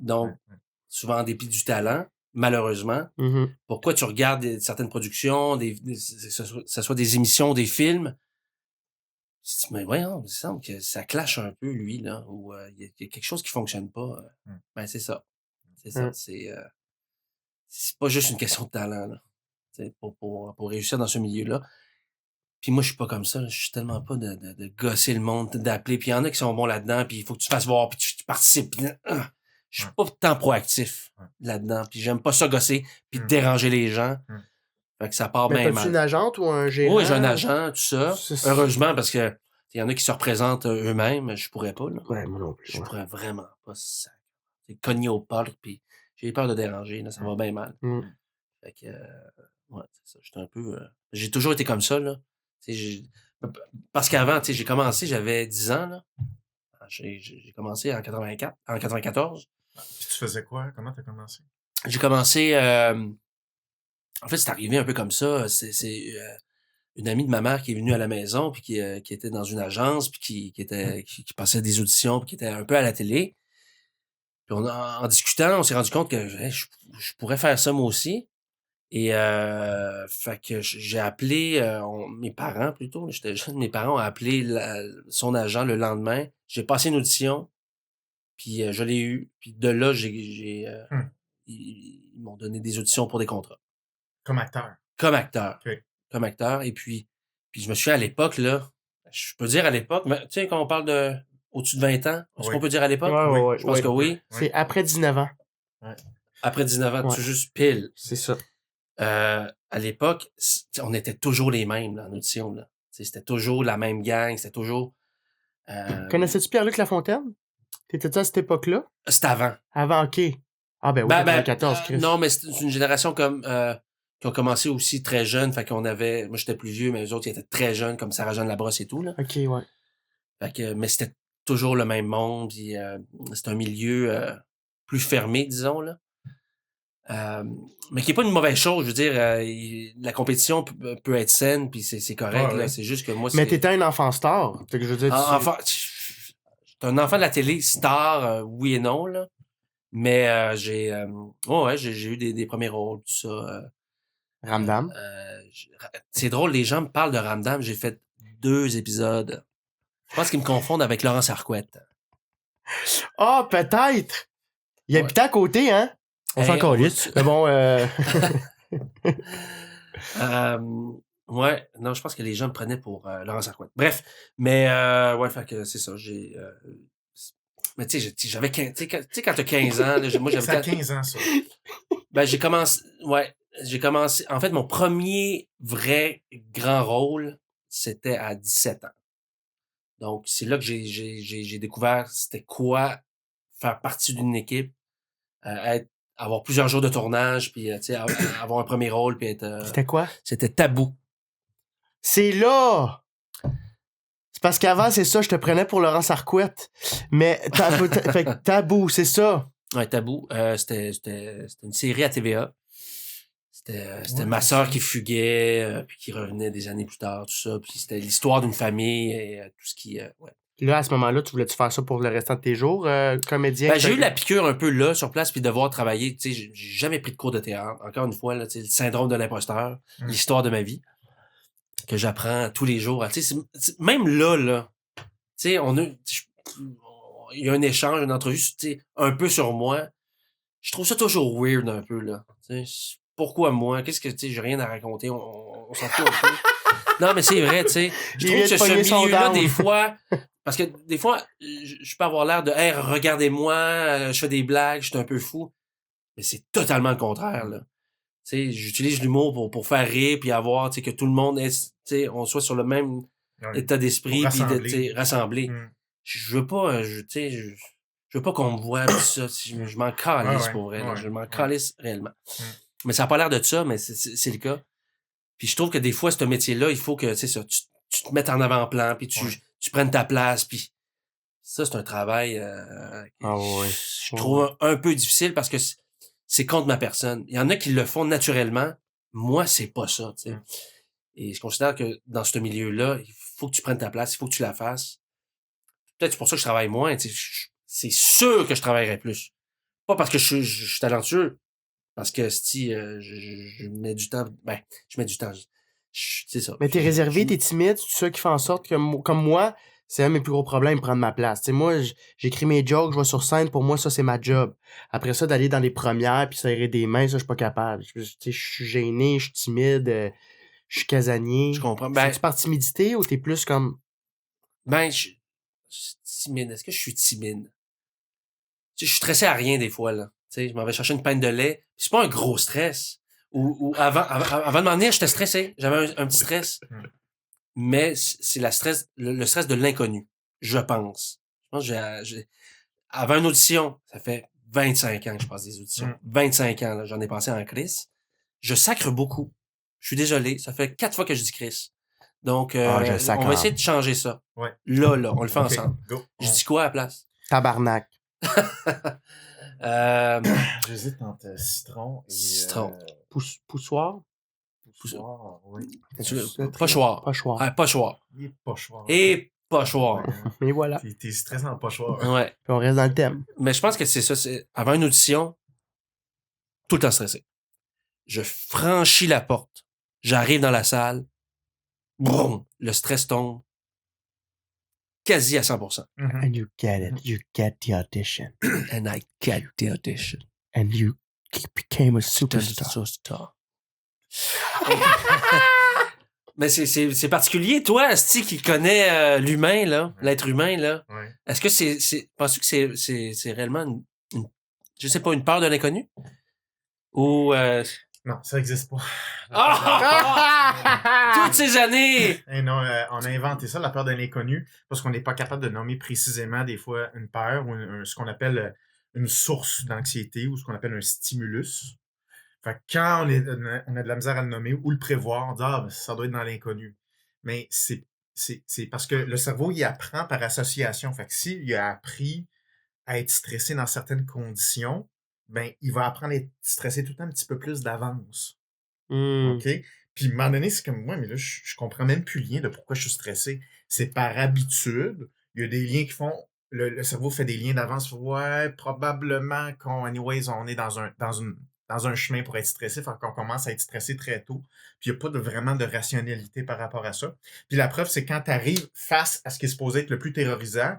Donc, ouais. souvent en dépit du talent, malheureusement. Mhm. Pourquoi tu regardes certaines productions, que ce soit des émissions, des films, tu te dis, mais voyons, il me semble que ça clash un peu, lui, là, ou il y a quelque chose qui fonctionne pas. Ben, c'est ça. C'est ça. C'est pas juste une question de talent, là. Tu sais, pour réussir dans ce milieu-là. Puis moi, je suis pas comme ça. Là. Je suis tellement pas de gosser le monde, d'appeler. Puis il y en a qui sont bons là-dedans, puis il faut que tu fasses voir, puis tu participes. Puis, je suis pas tant proactif là-dedans. Puis j'aime pas ça gosser, puis déranger les gens. Fait que ça part Mais bien t'as-tu mal. une agente ou un gérant? Oui, j'ai un agent, tout ça. C'est- Heureusement, parce que il y en a qui se représentent eux-mêmes. Je pourrais pas, là. Ouais, moi non plus. Je ouais. pourrais vraiment pas. C'est cogner aux portes, puis j'ai peur de déranger. Là, ça va bien mal. Mm. Fait que, ouais, c'est ça. J'étais un peu... j'ai toujours été comme ça, là. Parce qu'avant, tu sais, j'ai commencé, j'avais 10 ans, là. J'ai commencé en 94. Puis tu faisais quoi? Comment t'as commencé? J'ai commencé... en fait, c'est arrivé un peu comme ça. C'est une amie de ma mère qui est venue à la maison, puis qui était dans une agence, puis qui passait des auditions, puis qui était un peu à la télé. Puis en discutant, on s'est rendu compte que je pourrais faire ça moi aussi. Et fait que j'ai appelé mes parents plutôt. J'étais jeune, mes parents ont appelé son agent le lendemain. J'ai passé une audition, puis je l'ai eu. Puis de là, ils m'ont donné des auditions pour des contrats. Comme acteur. Comme acteur. OK. Comme acteur. Et puis je me suis à l'époque, là, je peux dire à l'époque, mais tu sais, quand on parle de au-dessus de 20 ans, est-ce qu'on peut dire à l'époque? Ouais, Je pense que oui. C'est après 19 ans. Ouais. Après 19 ans, tu juste pile. C'est ça. À l'époque, on était toujours les mêmes là, en audition. Là. C'était toujours la même gang, c'était toujours... Connaissais-tu Pierre-Luc Lafontaine? T'étais-tu à cette époque-là? C'était avant. Avant, OK. Ah ben oui, 94, Chris. Non, mais c'est une génération comme qui ont commencé aussi très jeunes. Fait qu'on avait... Moi, j'étais plus vieux, mais les autres, ils étaient très jeunes, comme Sarah-Jeanne Labrosse et tout. Là. OK, ouais. Fait que, mais c'était toujours le même monde. Puis, c'est un milieu plus fermé, disons. Là. Mais qui est pas une mauvaise chose, je veux dire, la compétition peut être saine, puis c'est correct, là, c'est juste que moi, mais t'étais un enfant star, que je veux dire, t'es un enfant de la télé, star, oui et non, là, mais j'ai eu des premiers rôles, tout ça. Ramdam. C'est drôle, les gens me parlent de Ramdam, j'ai fait 2 épisodes. Je pense qu'ils me confondent avec Laurence Arquette. Ah, peut-être! Il habitait à côté, hein? On s'en calisse. Mais bon, ouais, non, je pense que les gens me prenaient pour Laurence Arquette. Bref, mais ouais, fait que c'est ça, mais tu sais, j'avais 15, tu sais, quand t'as 15 ans, là, moi, j'avais... Ça a 15 ans, ça. Ben, j'ai commencé, en fait, mon premier vrai grand rôle, c'était à 17 ans. Donc, c'est là que j'ai découvert c'était quoi faire partie d'une équipe, avoir plusieurs jours de tournage, puis tu sais, avoir un premier rôle, puis être... C'était quoi? C'était Tabou. C'est là! C'est parce qu'avant, c'est ça, je te prenais pour Laurence Arquette. Mais fait que Tabou, c'est ça. Ouais, Tabou. C'était une série à TVA. C'était ma sœur qui fuguait, puis qui revenait des années plus tard, tout ça. Puis c'était l'histoire d'une famille et tout ce qui... ouais. Là, à ce moment-là, tu voulais-tu faire ça pour le restant de tes jours, comédien? Ben, j'ai eu la piqûre un peu là, sur place, puis devoir travailler. Tu sais, j'ai jamais pris de cours de théâtre. Encore une fois, là, tu sais, le syndrome de l'imposteur, l'histoire de ma vie, que j'apprends tous les jours. Tu sais, même là, tu sais, il y a un échange, une entrevue, tu sais, un peu sur moi. Je trouve ça toujours weird un peu, là. Tu sais, pourquoi moi? Qu'est-ce que, tu sais, j'ai rien à raconter. On s'en fout un peu. Non, mais c'est vrai, tu sais. Je trouve que ce milieu-là, des fois... Parce que des fois, je peux avoir l'air de « Hey, regardez-moi, je fais des blagues, je suis un peu fou. » Mais c'est totalement le contraire, là. Tu sais, j'utilise l'humour pour faire rire, puis avoir, tu sais, que tout le monde est, tu sais, on soit sur le même état d'esprit, puis rassembler. Je veux pas, tu sais, je veux pas qu'on me voit, pis ça. Je m'en calisse pour vrai, je m'en calisse réellement. Mais ça a pas l'air de ça, mais c'est le cas. Puis je trouve que des fois, ce métier-là, il faut que, tu sais, ça, tu te mettes en avant-plan, puis tu prennes ta place, puis ça, c'est un travail je trouve un peu difficile parce que c'est contre ma personne. Il y en a qui le font naturellement. Moi, c'est pas ça, tu sais. Et je considère que dans ce milieu-là, il faut que tu prennes ta place, il faut que tu la fasses. Peut-être c'est pour ça que je travaille moins, tu sais. C'est sûr que je travaillerai plus. Pas parce que je suis talentueux, parce que si je mets du temps, je mets du temps. C'est ça. Mais t'es réservé, t'es timide, c'est ça qui fait en sorte que, comme moi, c'est un de mes plus gros problèmes, prendre ma place. Tu sais, moi, j'écris mes jokes, je vais sur scène, pour moi, ça, c'est ma job. Après ça, d'aller dans les premières, puis serrer des mains, ça, je suis pas capable. Tu sais, je suis gêné, je suis timide, je suis casanier. Je comprends. C'est-tu par timidité ou t'es plus comme... Je suis timide. Est-ce que je suis timide? Tu sais, je suis stressé à rien des fois, là. Tu sais, je m'en vais chercher une pinte de lait. C'est pas un gros stress. Ou avant de m'en venir, j'étais stressé. J'avais un petit stress. Mais c'est le stress de l'inconnu, je pense. Je pense que avant une audition, ça fait 25 ans que je passe des auditions. 25 ans, là, j'en ai passé en Chris. Je sacre beaucoup. Je suis désolé, ça fait 4 fois que je dis Chris. Donc, on va essayer de changer ça. Ouais. Là, on le fait ensemble. Go. Je dis quoi à la place? Tabarnak. J'hésite entre citron et... Citron. Poussoir? Poussoir, oui. Pochoir. Pochoir. Ah, pochoir. Il est pochoir. Et pochoir. Mais voilà. T'es stressant, pochoir. Ouais. Puis on reste dans le thème. Mais je pense que c'est ça. Avant une audition, tout le temps stressé. je franchis la porte. J'arrive dans la salle. Boum! Le stress tombe. Quasi à 100%. Mhm. And you get it. You get the audition. And I get the audition. And you became a Superstar. superstar. Mais c'est particulier, toi, Asti, qui connais l'humain, là, l'être humain, là. Ouais. Est-ce que penses-tu que c'est réellement je sais pas, une peur de l'inconnu? Ou Non, ça n'existe pas. toutes ces années! Et non, on a inventé ça, la peur de l'inconnu, parce qu'on n'est pas capable de nommer précisément des fois une peur ou ce qu'on appelle une source d'anxiété ou ce qu'on appelle un stimulus. Fait que quand on a de la misère à le nommer ou le prévoir, on dit ben, ça doit être dans l'inconnu. Mais c'est parce que le cerveau, il apprend par association. Fait que s'il a appris à être stressé dans certaines conditions, ben il va apprendre à être stressé tout le temps un petit peu plus d'avance. OK? Puis, à un moment donné, c'est comme moi, mais là, je comprends même plus le lien de pourquoi je suis stressé. C'est par habitude. Il y a des liens qui font. Le cerveau fait des liens d'avance. Ouais, probablement anyways, on est dans un chemin pour être stressé. Fait qu'on commence à être stressé très tôt. Puis, il n'y a pas vraiment de rationalité par rapport à ça. Puis, la preuve, c'est quand tu arrives face à ce qui est supposé être le plus terrorisant,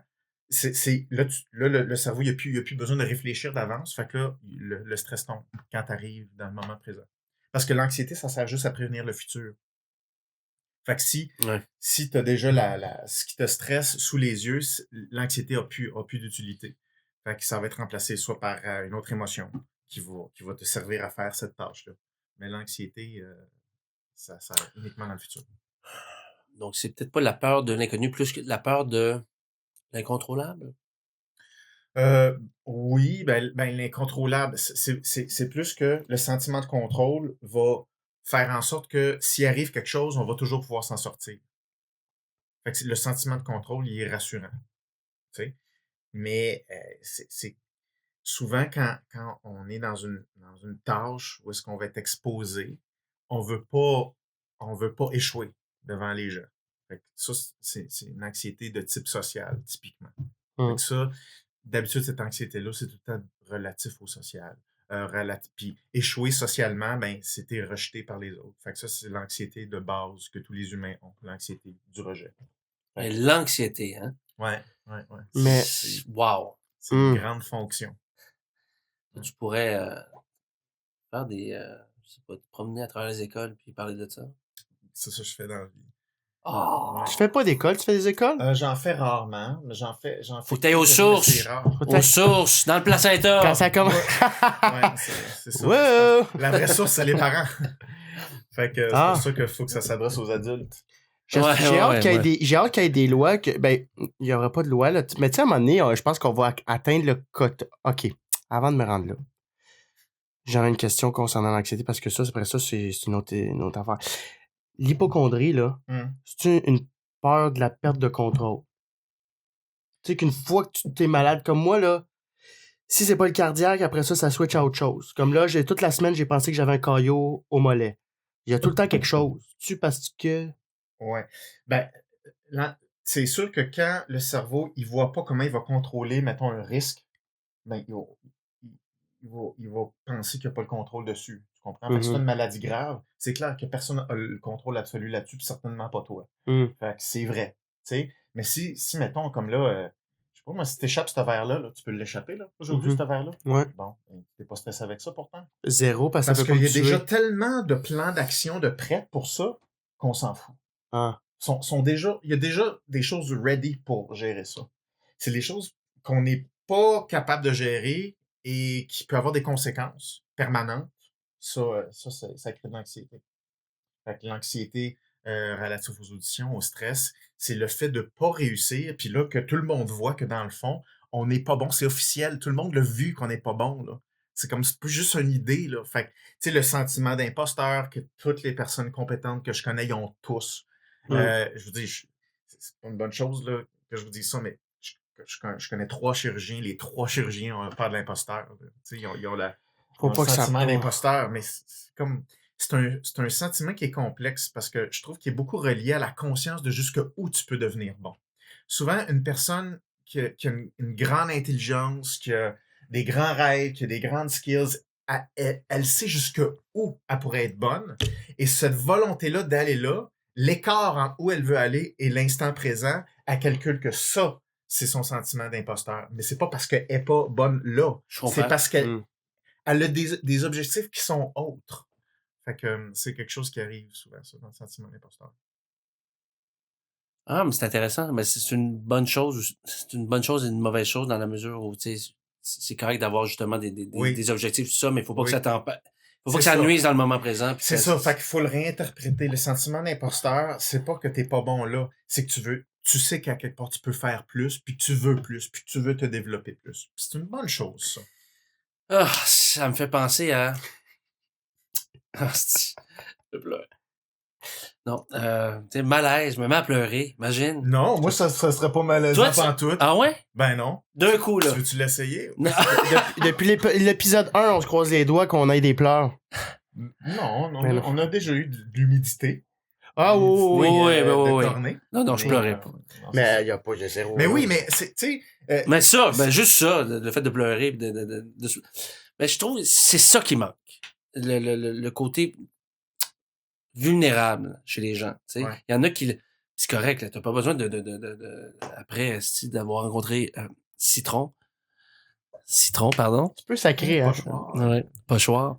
là, le cerveau, il n'y a plus besoin de réfléchir d'avance. Fait que là, le stress tombe quand tu arrives dans le moment présent. Parce que l'anxiété, ça sert juste à prévenir le futur. Fait que si tu as déjà ce qui te stresse sous les yeux, l'anxiété a plus d'utilité. Fait que ça va être remplacé soit par une autre émotion qui va te servir à faire cette tâche-là. Mais l'anxiété, ça sert uniquement dans le futur. Donc, c'est peut-être pas la peur de l'inconnu plus que la peur de l'incontrôlable? Oui, l'incontrôlable, c'est plus que le sentiment de contrôle va faire en sorte que s'il arrive quelque chose, on va toujours pouvoir s'en sortir. Fait que le sentiment de contrôle, il est rassurant. Tu sais? Mais c'est souvent quand on est dans une tâche où est-ce qu'on va être exposé, on veut pas échouer devant les gens. Fait que ça, c'est une anxiété de type social, typiquement. Fait que ça, d'habitude, cette anxiété-là, c'est tout le temps relatif au social. Puis échouer socialement, ben, c'était rejeté par les autres. Fait que ça, c'est l'anxiété de base que tous les humains ont, l'anxiété du rejet. Et l'anxiété, hein? Ouais. Mais wow! C'est une grande fonction. Tu pourrais faire je sais pas, te promener à travers les écoles puis parler de ça. C'est ça que je fais dans la vie. Oh! Tu fais pas d'école, tu fais des écoles? J'en fais rarement, mais j'en fais. Faut que t'ailles aux sources! Aux sources, dans le placenta! Quand ça commence. Ouais, c'est ça. Wow! La vraie source, c'est les parents. Fait que c'est pour ça qu'il faut que ça s'adresse aux adultes. J'ai hâte qu'il y ait des lois que. Ben, il n'y aura pas de loi, là. Mais tu sais, à un moment donné, je pense qu'on va atteindre le quota. OK. Avant de me rendre là, j'aurais une question concernant l'anxiété parce que ça, après ça, c'est une autre affaire. L'hypocondrie, là, c'est une peur de la perte de contrôle. Tu sais, qu'une fois que tu es malade comme moi, là, si c'est pas le cardiaque, après ça switch à autre chose. Comme là, toute la semaine, j'ai pensé que j'avais un caillot au mollet. Il y a tout le temps quelque chose. Parce que. Ouais. Ben, là, c'est sûr que quand le cerveau, il voit pas comment il va contrôler, mettons, un risque, ben, il va penser qu'il n'y a pas le contrôle dessus. Tu comprends? Fait que si tu as une maladie grave, c'est clair que personne n'a le contrôle absolu là-dessus, puis certainement pas toi. Fait que c'est vrai. T'sais? Mais si, mettons, comme là, je sais pas, moi, si tu échappes ce verre-là, là, tu peux l'échapper, là, aujourd'hui, ce verre-là. Ouais. Bon, t'es pas stressé avec ça pourtant. Zéro, parce qu'il y a déjà tellement de plans d'action de prêt pour ça qu'on s'en fout. Ah. Il y a déjà des choses ready pour gérer ça. C'est les choses qu'on n'est pas capable de gérer et qui peuvent avoir des conséquences permanentes. Ça crée de l'anxiété. Fait que l'anxiété relative aux auditions, au stress, c'est le fait de ne pas réussir, puis là, que tout le monde voit que dans le fond, on n'est pas bon, c'est officiel, tout le monde l'a vu qu'on n'est pas bon, là. C'est comme, c'est pas juste une idée, là. Fait que, tu sais, le sentiment d'imposteur que toutes les personnes compétentes que je connais, ils ont tous. Je vous dis, c'est pas une bonne chose, là, que je vous dise ça, mais je connais 3 chirurgiens, les 3 chirurgiens ont peur de l'imposteur. Tu sais, ils ont le sentiment d'imposteur, mais c'est comme... C'est un sentiment qui est complexe parce que je trouve qu'il est beaucoup relié à la conscience de jusqu'où tu peux devenir bon. Souvent, une personne qui a une grande intelligence, qui a des grands rêves, qui a des grandes skills, elle sait jusqu'où elle pourrait être bonne. Et cette volonté-là d'aller là, l'écart entre où elle veut aller et l'instant présent, elle calcule que ça, c'est son sentiment d'imposteur. Mais c'est pas parce qu'elle est pas bonne là. C'est parce qu'elle a des objectifs qui sont autres. Fait que c'est quelque chose qui arrive souvent, ça, dans le sentiment d'imposteur. Ah, mais c'est intéressant. Mais c'est une bonne chose. C'est une bonne chose et une mauvaise chose dans la mesure où, tu sais, c'est correct d'avoir justement des objectifs, tout ça, mais il faut pas que ça t'empêche. Faut pas que ça nuise dans le moment présent. C'est ça. Fait qu'il faut le réinterpréter. Le sentiment d'imposteur, c'est pas que t'es pas bon là. C'est que tu sais qu'à quelque part tu peux faire plus, puis tu veux plus, puis tu veux te développer plus. C'est une bonne chose, ça. Ah, ça me fait penser à... Je pleure. Non, tu sais, malaise, je me mets à pleurer, imagine. Non, moi, ça serait pas malaisant pantoute. Ah ouais? Ben non. D'un coup, là. Tu veux-tu l'essayer? Depuis l'épisode 1, on se croise les doigts qu'on ait des pleurs. Non, on a déjà eu de l'humidité. Ah oui. Non, je pleurais pas. Mais il n'y a pas de zéro. Mais oui, mais tu sais... mais ça, juste ça, le fait de pleurer. Mais je trouve c'est ça qui manque. Le côté vulnérable chez les gens. Il y en a qui... C'est correct, là, t'as pas besoin après d'avoir rencontré Citron, pardon. Tu peux sacrer, hein. Ouais, Pochoir.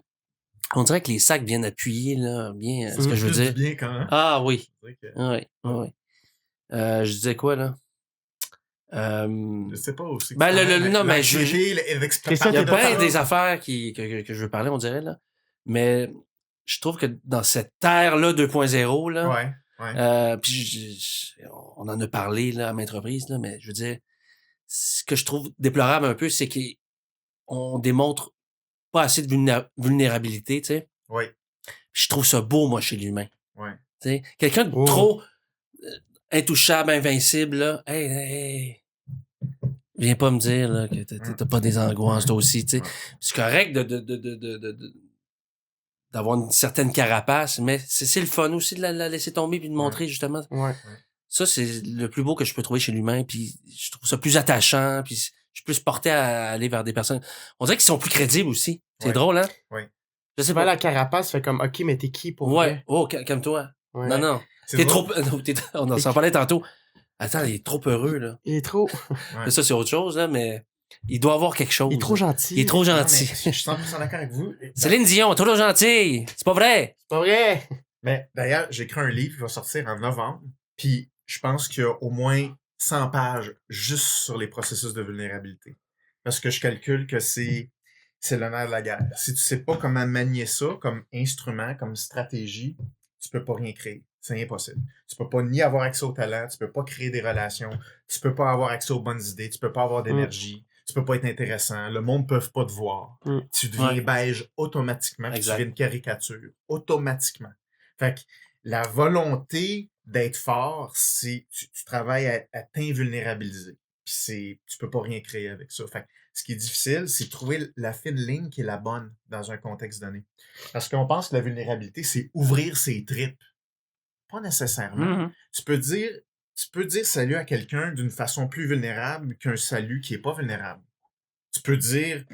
On dirait que les sacs viennent appuyer, là, bien, ce que je veux dire. Bien quand même. Ah oui. Oui. Je disais quoi, là? Je sais pas aussi. Ben, non, mais il y a bien des affaires que je veux parler, on dirait, là. Mais je trouve que dans cette ère-là 2.0, là, puis on en a parlé là, à maintes reprises, là, mais je veux dire, ce que je trouve déplorable un peu, c'est qu'on démontre pas assez de vulnérabilité, tu sais. Oui. Je trouve ça beau, moi, chez l'humain. Oui. Tu sais, quelqu'un de trop intouchable, invincible, là, hey, viens pas me dire là, que t'as pas des angoisses, toi aussi, tu sais. C'est correct d'avoir une certaine carapace, mais c'est le fun aussi de la laisser tomber puis de montrer, justement. Ouais. Ça, c'est le plus beau que je peux trouver chez l'humain, puis je trouve ça plus attachant, puis je suis plus porté à aller vers des personnes. On dirait qu'ils sont plus crédibles aussi. C'est drôle, hein? Oui. Je sais pas, la carapace fait comme, OK, mais t'es qui pour vrai? Oh, calme-toi. Ouais. Non. T'es trop... on s'en parlait tantôt. Attends, il est trop heureux, là. Il est trop... Mais ça, c'est autre chose, là, mais il doit avoir quelque chose. Il est trop gentil. Il est trop gentil. Je suis 100% d'accord avec vous. Céline Dion, trop gentil. C'est pas vrai. C'est pas vrai. Mais d'ailleurs, j'ai écrit un livre qui va sortir en novembre, puis je pense qu'il y a au moins 100 pages juste sur les processus de vulnérabilité. Parce que je calcule que c'est le nerf de la guerre. Si tu sais pas comment manier ça comme instrument, comme stratégie, tu peux pas rien créer. C'est impossible. Tu peux pas ni avoir accès au talent, tu peux pas créer des relations, tu peux pas avoir accès aux bonnes idées, tu peux pas avoir d'énergie, tu peux pas être intéressant, le monde ne peut pas te voir. Tu deviens beige automatiquement, tu deviens une caricature automatiquement. Fait que la volonté d'être fort, c'est tu travailles à t'invulnérabiliser. Puis tu peux pas rien créer avec ça. Fait que ce qui est difficile, c'est de trouver la fine ligne qui est la bonne dans un contexte donné. Parce qu'on pense que la vulnérabilité, c'est ouvrir ses tripes. Pas nécessairement. Tu peux dire salut à quelqu'un d'une façon plus vulnérable qu'un salut qui est pas vulnérable. Tu peux dire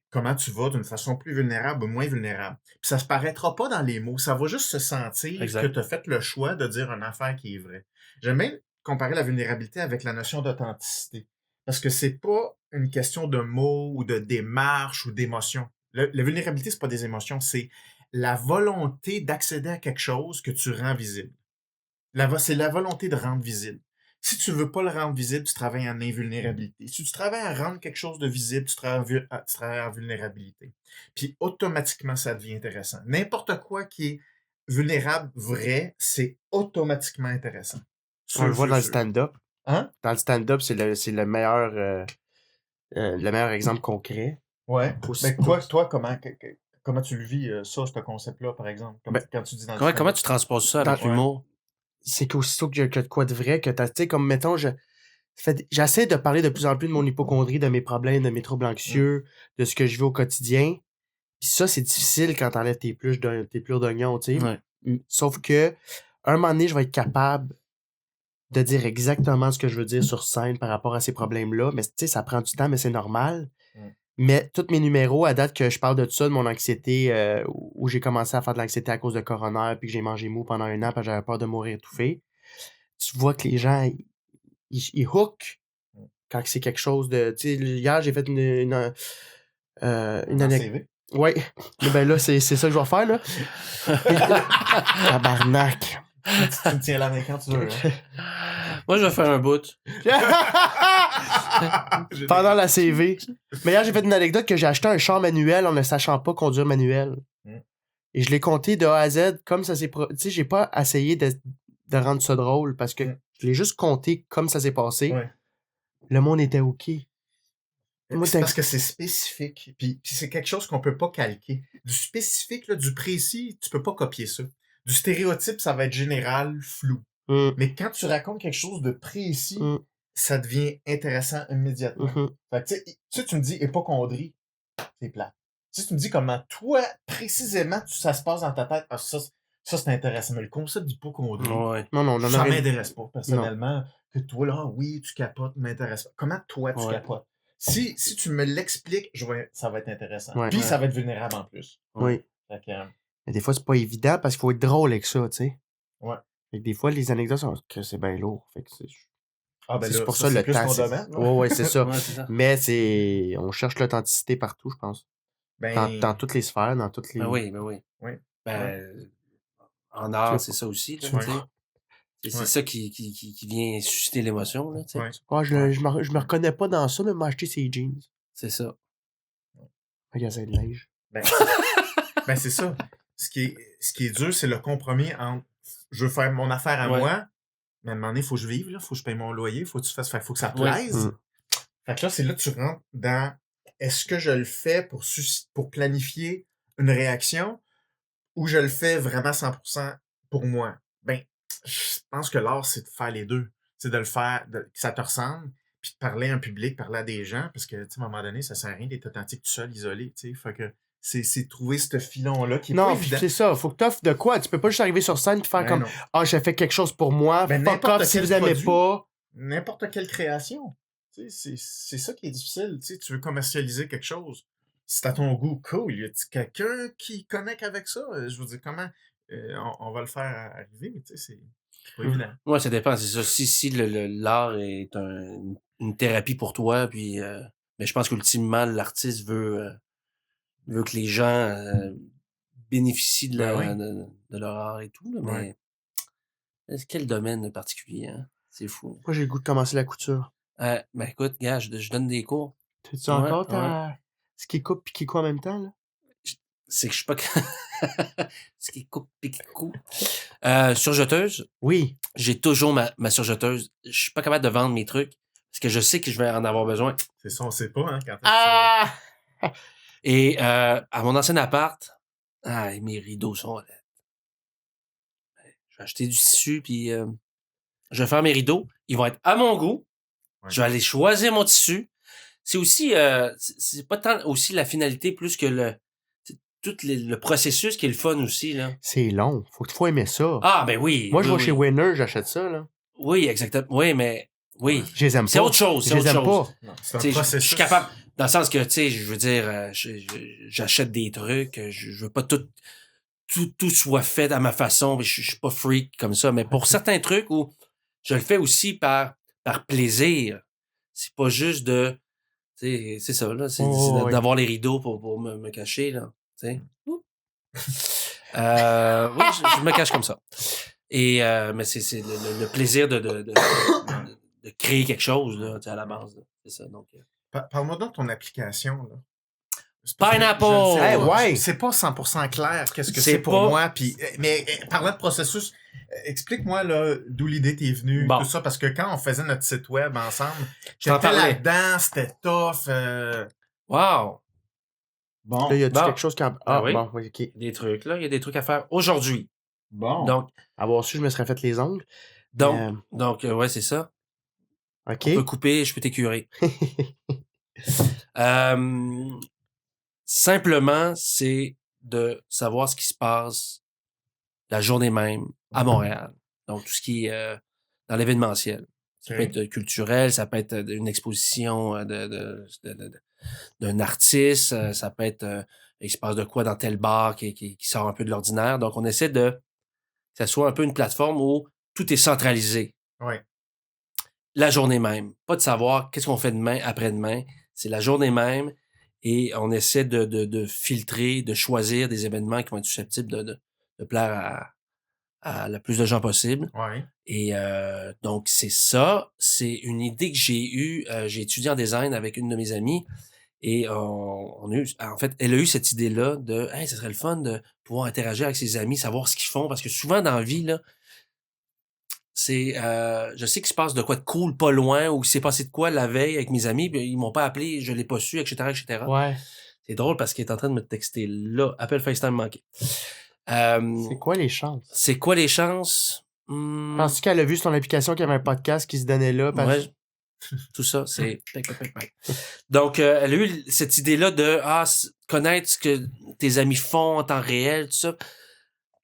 comment tu vas d'une façon plus vulnérable ou moins vulnérable. Puis ça se paraîtra pas dans les mots, ça va juste se sentir que tu as fait le choix de dire une affaire qui est vraie. J'aime même comparer la vulnérabilité avec la notion d'authenticité. Parce que c'est pas une question de mots ou de démarche ou d'émotion. La vulnérabilité, c'est pas des émotions, c'est la volonté d'accéder à quelque chose que tu rends visible. C'est la volonté de rendre visible. Si tu veux pas le rendre visible, tu travailles en invulnérabilité. Si tu travailles à rendre quelque chose de visible, tu travailles en vulnérabilité. Puis automatiquement, ça devient intéressant. N'importe quoi qui est vulnérable, vrai, c'est automatiquement intéressant. On le voit dans le stand-up. Hein? Dans le stand-up, c'est le meilleur exemple concret. Ouais. Mais toi, comment tu le vis, ça, ce concept-là, par exemple? Quand tu dis dans le comment tu transposes ça avec l'humour? C'est qu'aussitôt que de quoi de vrai, que tu sais, comme mettons, j'essaie de parler de plus en plus de mon hypocondrie, de mes problèmes, de mes troubles anxieux, de ce que je vis au quotidien. Puis ça, c'est difficile quand t'enlèves tes plures d'oignon, tu sais. Ouais. Sauf que, un moment donné, je vais être capable de dire exactement ce que je veux dire sur scène par rapport à ces problèmes-là. Mais tu sais, ça prend du temps, mais c'est normal. Mais tous mes numéros, à date que je parle de ça, de mon anxiété, où j'ai commencé à faire de l'anxiété à cause de coroner, puis que j'ai mangé mou pendant 1 an, parce que j'avais peur de mourir étouffé. Tu vois que les gens, ils hook quand c'est quelque chose de... Tu sais, hier, j'ai fait une anecdote. CV. Oui. Ben là, c'est ça que je vais faire, là. Tabarnak. Tu me tiens la main quand tu veux. Hein. Moi, je vais faire un bout. Pendant la CV. Mais hier, j'ai fait une anecdote que j'ai acheté un char manuel en ne sachant pas conduire manuel. Et je l'ai compté de A à Z comme ça s'est... Tu sais, j'ai pas essayé de rendre ça drôle parce que je l'ai juste compté comme ça s'est passé. Ouais. Le monde était OK. Moi, C'est parce que c'est spécifique. Puis c'est quelque chose qu'on peut pas calquer. Du spécifique, là, du précis, tu peux pas copier ça. Du stéréotype, ça va être général, flou. Mais quand tu racontes quelque chose de précis, ça devient intéressant immédiatement. Fait que, tu sais, tu me dis hypocondrie, c'est plat. Si tu me dis comment toi, précisément, ça se passe dans ta tête, ça c'est intéressant. Mais le concept d'hypocondrie, ça m'intéresse pas, personnellement. Que toi, là, oui, tu capotes, m'intéresse pas. Comment toi, tu capotes? Si tu me l'expliques, ça va être intéressant. Puis ça va être vulnérable en plus. Oui. Fait que, mais des fois, c'est pas évident parce qu'il faut être drôle avec ça, tu sais. Ouais. Fait que des fois, les anecdotes sont que c'est bien lourd. Fait que c'est pour ça c'est le plus temps. ton domaine. Ouais, c'est ça. C'est ça. Mais on cherche l'authenticité partout, je pense. Dans toutes les sphères, dans toutes les. Ben oui. En art, c'est ça aussi. C'est ça qui vient susciter l'émotion. Là, je me reconnais pas dans ça, mais m'a acheté ses jeans. C'est ça. Magasin de linge. Ben c'est ça. Ce qui est dur, c'est le compromis entre je veux faire mon affaire à moi, mais à un moment donné, il faut que je vive, il faut que je paye mon loyer, faut que tu fasses, faut que ça plaise. Fait que là, c'est là que tu rentres dans est-ce que je le fais pour planifier une réaction ou je le fais vraiment 100% pour moi? Ben, je pense que l'art, c'est de faire les deux. C'est de le faire, que ça te ressemble, puis de parler à un public, parler à des gens, parce que, tu sais, à un moment donné, ça sert à rien d'être authentique tout seul, isolé, tu sais. Fait que c'est trouver ce filon-là qui est pas évident. Non, c'est ça. Faut que t'offres de quoi? Tu peux pas juste arriver sur scène et faire comme « Ah, j'ai fait quelque chose pour moi. Fuck off si vous aimez pas. » N'importe quelle création. Tu sais, c'est ça qui est difficile. Tu sais, tu veux commercialiser quelque chose. Si c'est à ton goût, cool. Y a-t-il quelqu'un qui connecte avec ça? Je veux dire, comment on va le faire arriver? Tu sais, c'est pas évident. Ouais, ça dépend. C'est ça. Si l'art est une thérapie pour toi, puis mais je pense qu'ultimement, l'artiste veut que les gens bénéficient de leur art et tout. Là, mais quel domaine particulier, hein? C'est fou. Moi, j'ai le goût de commencer la couture. Ben écoute, gars, je donne des cours. Tu encore ce qui coupe et qui coud en même temps, là? C'est que je suis pas... ce qui coupe et qui coud. Surjeteuse. Oui. J'ai toujours ma surjeteuse. Je suis pas capable de vendre mes trucs parce que je sais que je vais en avoir besoin. C'est ça, on sait pas, hein, quand Et à mon ancien appart, mes rideaux sont là. Je vais acheter du tissu, puis je vais faire mes rideaux. Ils vont être à mon goût. Ouais. Je vais aller choisir mon tissu. C'est aussi, c'est pas tant aussi la finalité plus que le processus qui est le fun aussi, là. C'est long. Faut aimer ça. Ah, ben oui. Moi, je vais chez Winner, j'achète ça, là. Oui, exactement. Oui, mais oui. Je les aime pas. C'est autre chose. Je les aime pas. C'est un processus. Je suis capable, dans le sens que, tu sais, je veux dire, j'achète des trucs, je veux pas tout soit fait à ma façon, je suis pas freak comme ça, mais pour certains trucs où je le fais aussi par plaisir, c'est pas juste de, tu sais, c'est ça, là, c'est d'avoir les rideaux pour me cacher, là, tu sais. Oui, je me cache comme ça. Et, mais c'est le plaisir de créer quelque chose, là, tu sais, à la base, là. C'est ça, donc. Parle-moi donc de ton application, là. Pineapple! C'est pas 100% clair qu'est-ce que c'est pour moi. Puis, mais parlant de processus, explique-moi là d'où l'idée t'est venue, tout ça, parce que quand on faisait notre site web ensemble, j'étais là-dedans, c'était tough. Wow! Bon. Là, y a-tu quelque chose qui a... oui. Bon, oui, OK. Des trucs, là. Il y a des trucs à faire aujourd'hui. Bon. Donc, avoir su, je me serais fait les ongles. Donc ouais, c'est ça. OK. On peut couper, je peux t'écurer. Simplement, c'est de savoir ce qui se passe la journée même à Montréal. Donc, tout ce qui est dans l'événementiel. Ça peut être culturel, ça peut être une exposition d'un artiste, ça peut être il se passe de quoi dans tel bar qui sort un peu de l'ordinaire. Donc, on essaie que ça soit un peu une plateforme où tout est centralisé. Ouais. La journée même. Pas de savoir qu'est-ce qu'on fait demain, après-demain. C'est la journée même et on essaie de filtrer, de choisir des événements qui vont être susceptibles de plaire à le plus de gens possible. Ouais. Et donc, c'est ça. C'est une idée que j'ai eue. J'ai étudié en design avec une de mes amies et en fait, elle a eu cette idée-là de « Hey, ça serait le fun de pouvoir interagir avec ses amis, savoir ce qu'ils font. » Parce que souvent, dans la vie, là, je sais qu'il se passe de quoi de cool pas loin ou qu'il s'est passé de quoi la veille avec mes amis, puis ils m'ont pas appelé, je l'ai pas su, etc., etc. Ouais. C'est drôle parce qu'il est en train de me texter là. Appel FaceTime manqué. C'est quoi les chances? C'est quoi les chances? Penses-tu qu'elle a vu sur ton application qu'il y avait un podcast qui se donnait là? Ouais, tout ça, c'est... Donc, elle a eu cette idée-là de connaître ce que tes amis font en temps réel, tout ça.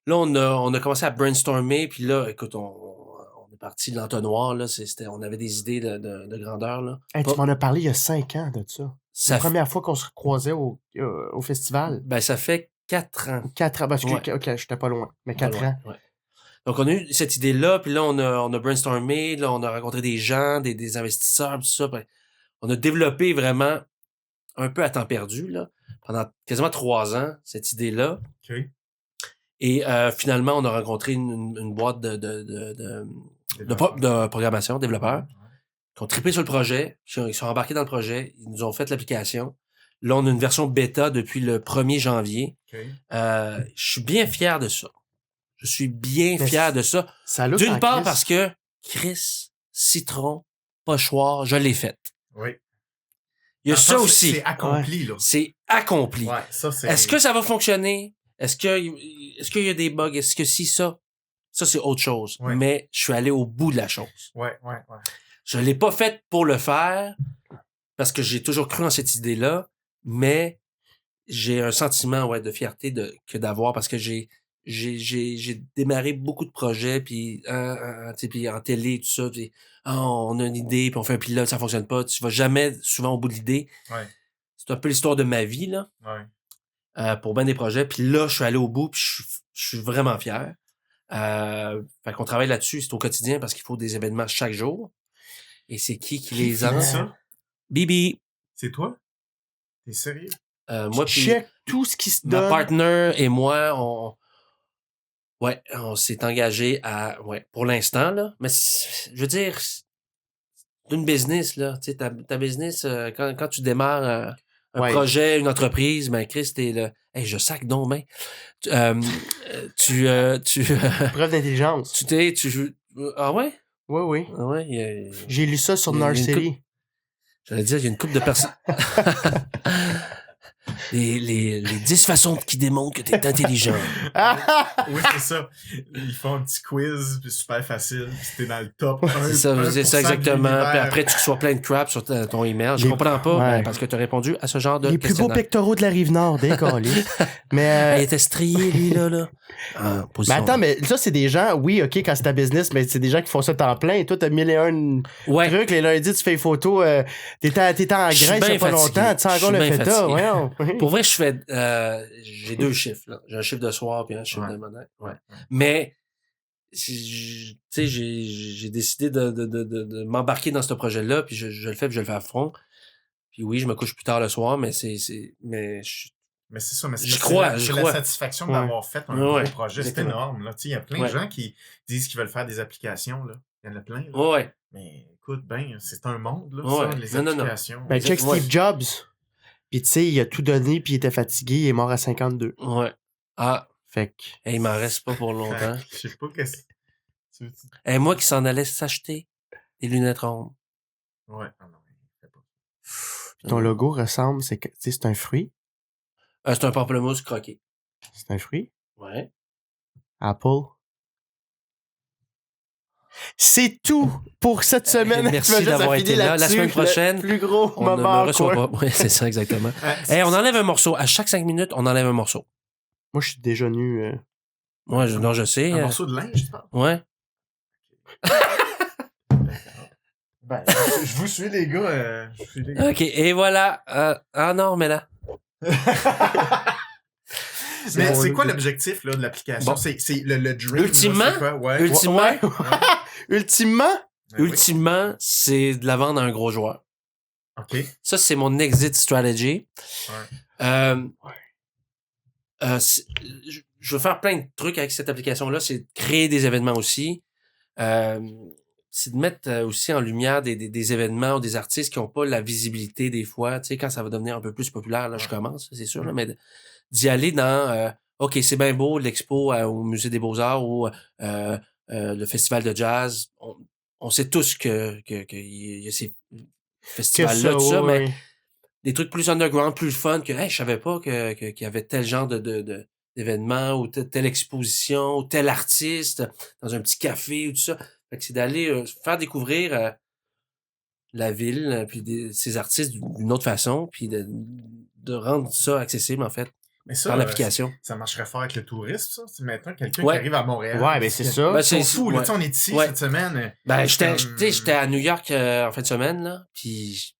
Là, on a commencé à brainstormer, puis là, écoute, on est parti de l'entonnoir, là. On avait des idées de grandeur, là. Hey, tu m'en as parlé il y a 5 ans de ça. Ça La première fois qu'on se croisait au festival. Ben, ça fait 4 ans. 4 ans. Parce que, Ouais. OK, j'étais pas loin. Mais 4 ans. Ouais. Donc, on a eu cette idée-là, puis là, on a brainstormé, là, on a rencontré des gens, des investisseurs, tout ça. Ben, on a développé vraiment un peu à temps perdu, là, pendant quasiment 3 ans, cette idée-là. OK. Et finalement, on a rencontré une boîte de programmation, développeurs, qui ont trippé sur le projet, ils sont embarqués dans le projet, ils nous ont fait l'application. Là, on a une version bêta depuis le 1er janvier. OK. Je suis bien fier de ça. Je suis bien fier de ça. D'une part, parce que Chris, Citron, Pochoir, je l'ai fait. Oui. Il y a ça aussi. C'est accompli, là. C'est accompli. Ouais, ça, c'est... Est-ce que ça va fonctionner? Est-ce qu'il y a des bugs? Est-ce que si ça? Ça, c'est autre chose. Ouais. Mais je suis allé au bout de la chose. Ouais. Je l'ai pas fait pour le faire, parce que j'ai toujours cru en cette idée-là, mais j'ai un sentiment de fierté que d'avoir, parce que j'ai démarré beaucoup de projets, puis puis en télé, tout ça, puis on a une idée, puis on fait un pilote, ça fonctionne pas. Tu vas jamais souvent au bout de l'idée. Ouais. C'est un peu l'histoire de ma vie, là. Ouais. Pour bien des projets. Puis là, je suis allé au bout, puis je suis vraiment fier. Fait qu'on travaille là-dessus, c'est au quotidien, parce qu'il faut des événements chaque jour. Et c'est qui les a? Ça? Bibi. C'est toi? T'es sérieux? Moi, puis check tout ce qui se ma donne. partner et moi, on s'est engagé pour l'instant, là. Mais je veux dire, c'est une business, là. Tu sais, ta business, quand tu démarres un projet, une entreprise, ben, Chris, t'es là. Hey, je sac donc, ben. Preuve d'intelligence. Ah ouais? Oui. Ah ouais? J'ai lu ça sur il y a une Nursery. J'allais dire, il y a une couple de personnes. les 10 façons qui démontrent que t'es intelligent. Oui, c'est ça. Ils font un petit quiz, puis super facile, puis t'es dans le top 1%. C'est ça exactement. Puis après, tu reçois plein de crap sur ton email. Je comprends pas, parce que tu as répondu à ce genre de Les plus beaux pectoraux de la Rive-Nord, décollé. Mais il était strié, lui, là. Mais attends, mais ça, c'est des gens, oui, OK, quand c'est ta business, mais c'est des gens qui font ça temps plein. Et toi, t'as 1001 trucs. Les lundis, tu fais les photos. T'étais en Grèce il y a pas longtemps. Tu sais encore le feta. Pour vrai, j'ai 2 chiffres, là. J'ai un chiffre de soir puis un chiffre de matin. Ouais. Mais, tu sais, j'ai décidé de m'embarquer dans ce projet-là, puis je le fais, puis je le fais à fond. Puis oui, je me couche plus tard le soir, mais c'est ça, mais j'y crois. C'est la satisfaction d'avoir fait un gros projet. C'est énorme, là. Tu sais, il y a plein de gens qui disent qu'ils veulent faire des applications, là. Il y en a plein, là. Ouais. Mais écoute, c'est un monde, là, ça, les applications. Ben, check Steve Jobs. Puis tu sais, il a tout donné, puis il était fatigué, il est mort à 52. Ouais. Ah. Fait que... il m'en reste pas pour longtemps. Je sais pas qu'est-ce que c'est... moi qui s'en allais s'acheter des lunettes rondes. Ouais. Ah non, il pas. Puis ton logo ressemble, c'est un fruit. C'est un pamplemousse croqué. C'est un fruit? Ouais. Apple. C'est tout pour cette semaine. Merci d'avoir été là. La semaine prochaine, plus gros on ne me reçoit pas. Oui, c'est ça, exactement. On enlève un morceau. À chaque 5 minutes, on enlève un morceau. Moi, je suis déjà nu. Moi, je sais. Un morceau de linge, tu parles? Ouais. Ben, je vous suis, les gars. Je suis les gars. OK, et voilà. Ah non, mais là. Mais bon, c'est là, quoi de- l'objectif là, de l'application? Bon. C'est le dream. là, Ultimement? c'est quoi? Ouais. Ultimement, Ouais. Ultimement, Ben oui. ultimement, c'est de la vendre à un gros joueur. OK. Ça, c'est mon exit strategy. Je veux faire plein de trucs avec cette application-là. C'est de créer des événements aussi. C'est de mettre aussi en lumière des événements ou des artistes qui n'ont pas la visibilité des fois. Tu sais, quand ça va devenir un peu plus populaire, là, je commence, c'est sûr, là, mais d'y aller dans OK, c'est bien beau, l'expo au Musée des Beaux-Arts ou le festival de jazz. On sait tous que y a ces que festivals-là, ça, tout ça, mais ouais. des trucs plus underground, plus fun, que hey, je savais pas qu'il y avait tel genre d'événement ou telle exposition ou tel artiste dans un petit café ou tout ça. Fait que c'est d'aller faire découvrir la ville puis ces artistes d'une autre façon puis de rendre ça accessible en fait Mais ça, par l'application. ça marcherait fort avec le tourisme, ça. C'est maintenant quelqu'un Ouais. qui arrive à Montréal. Ouais, ben c'est ça. Ben, C'est fou, là. ouais. Tu sais, on est ici Ouais. cette semaine. Ben, j'étais comme- à New York en fin de semaine, là, puis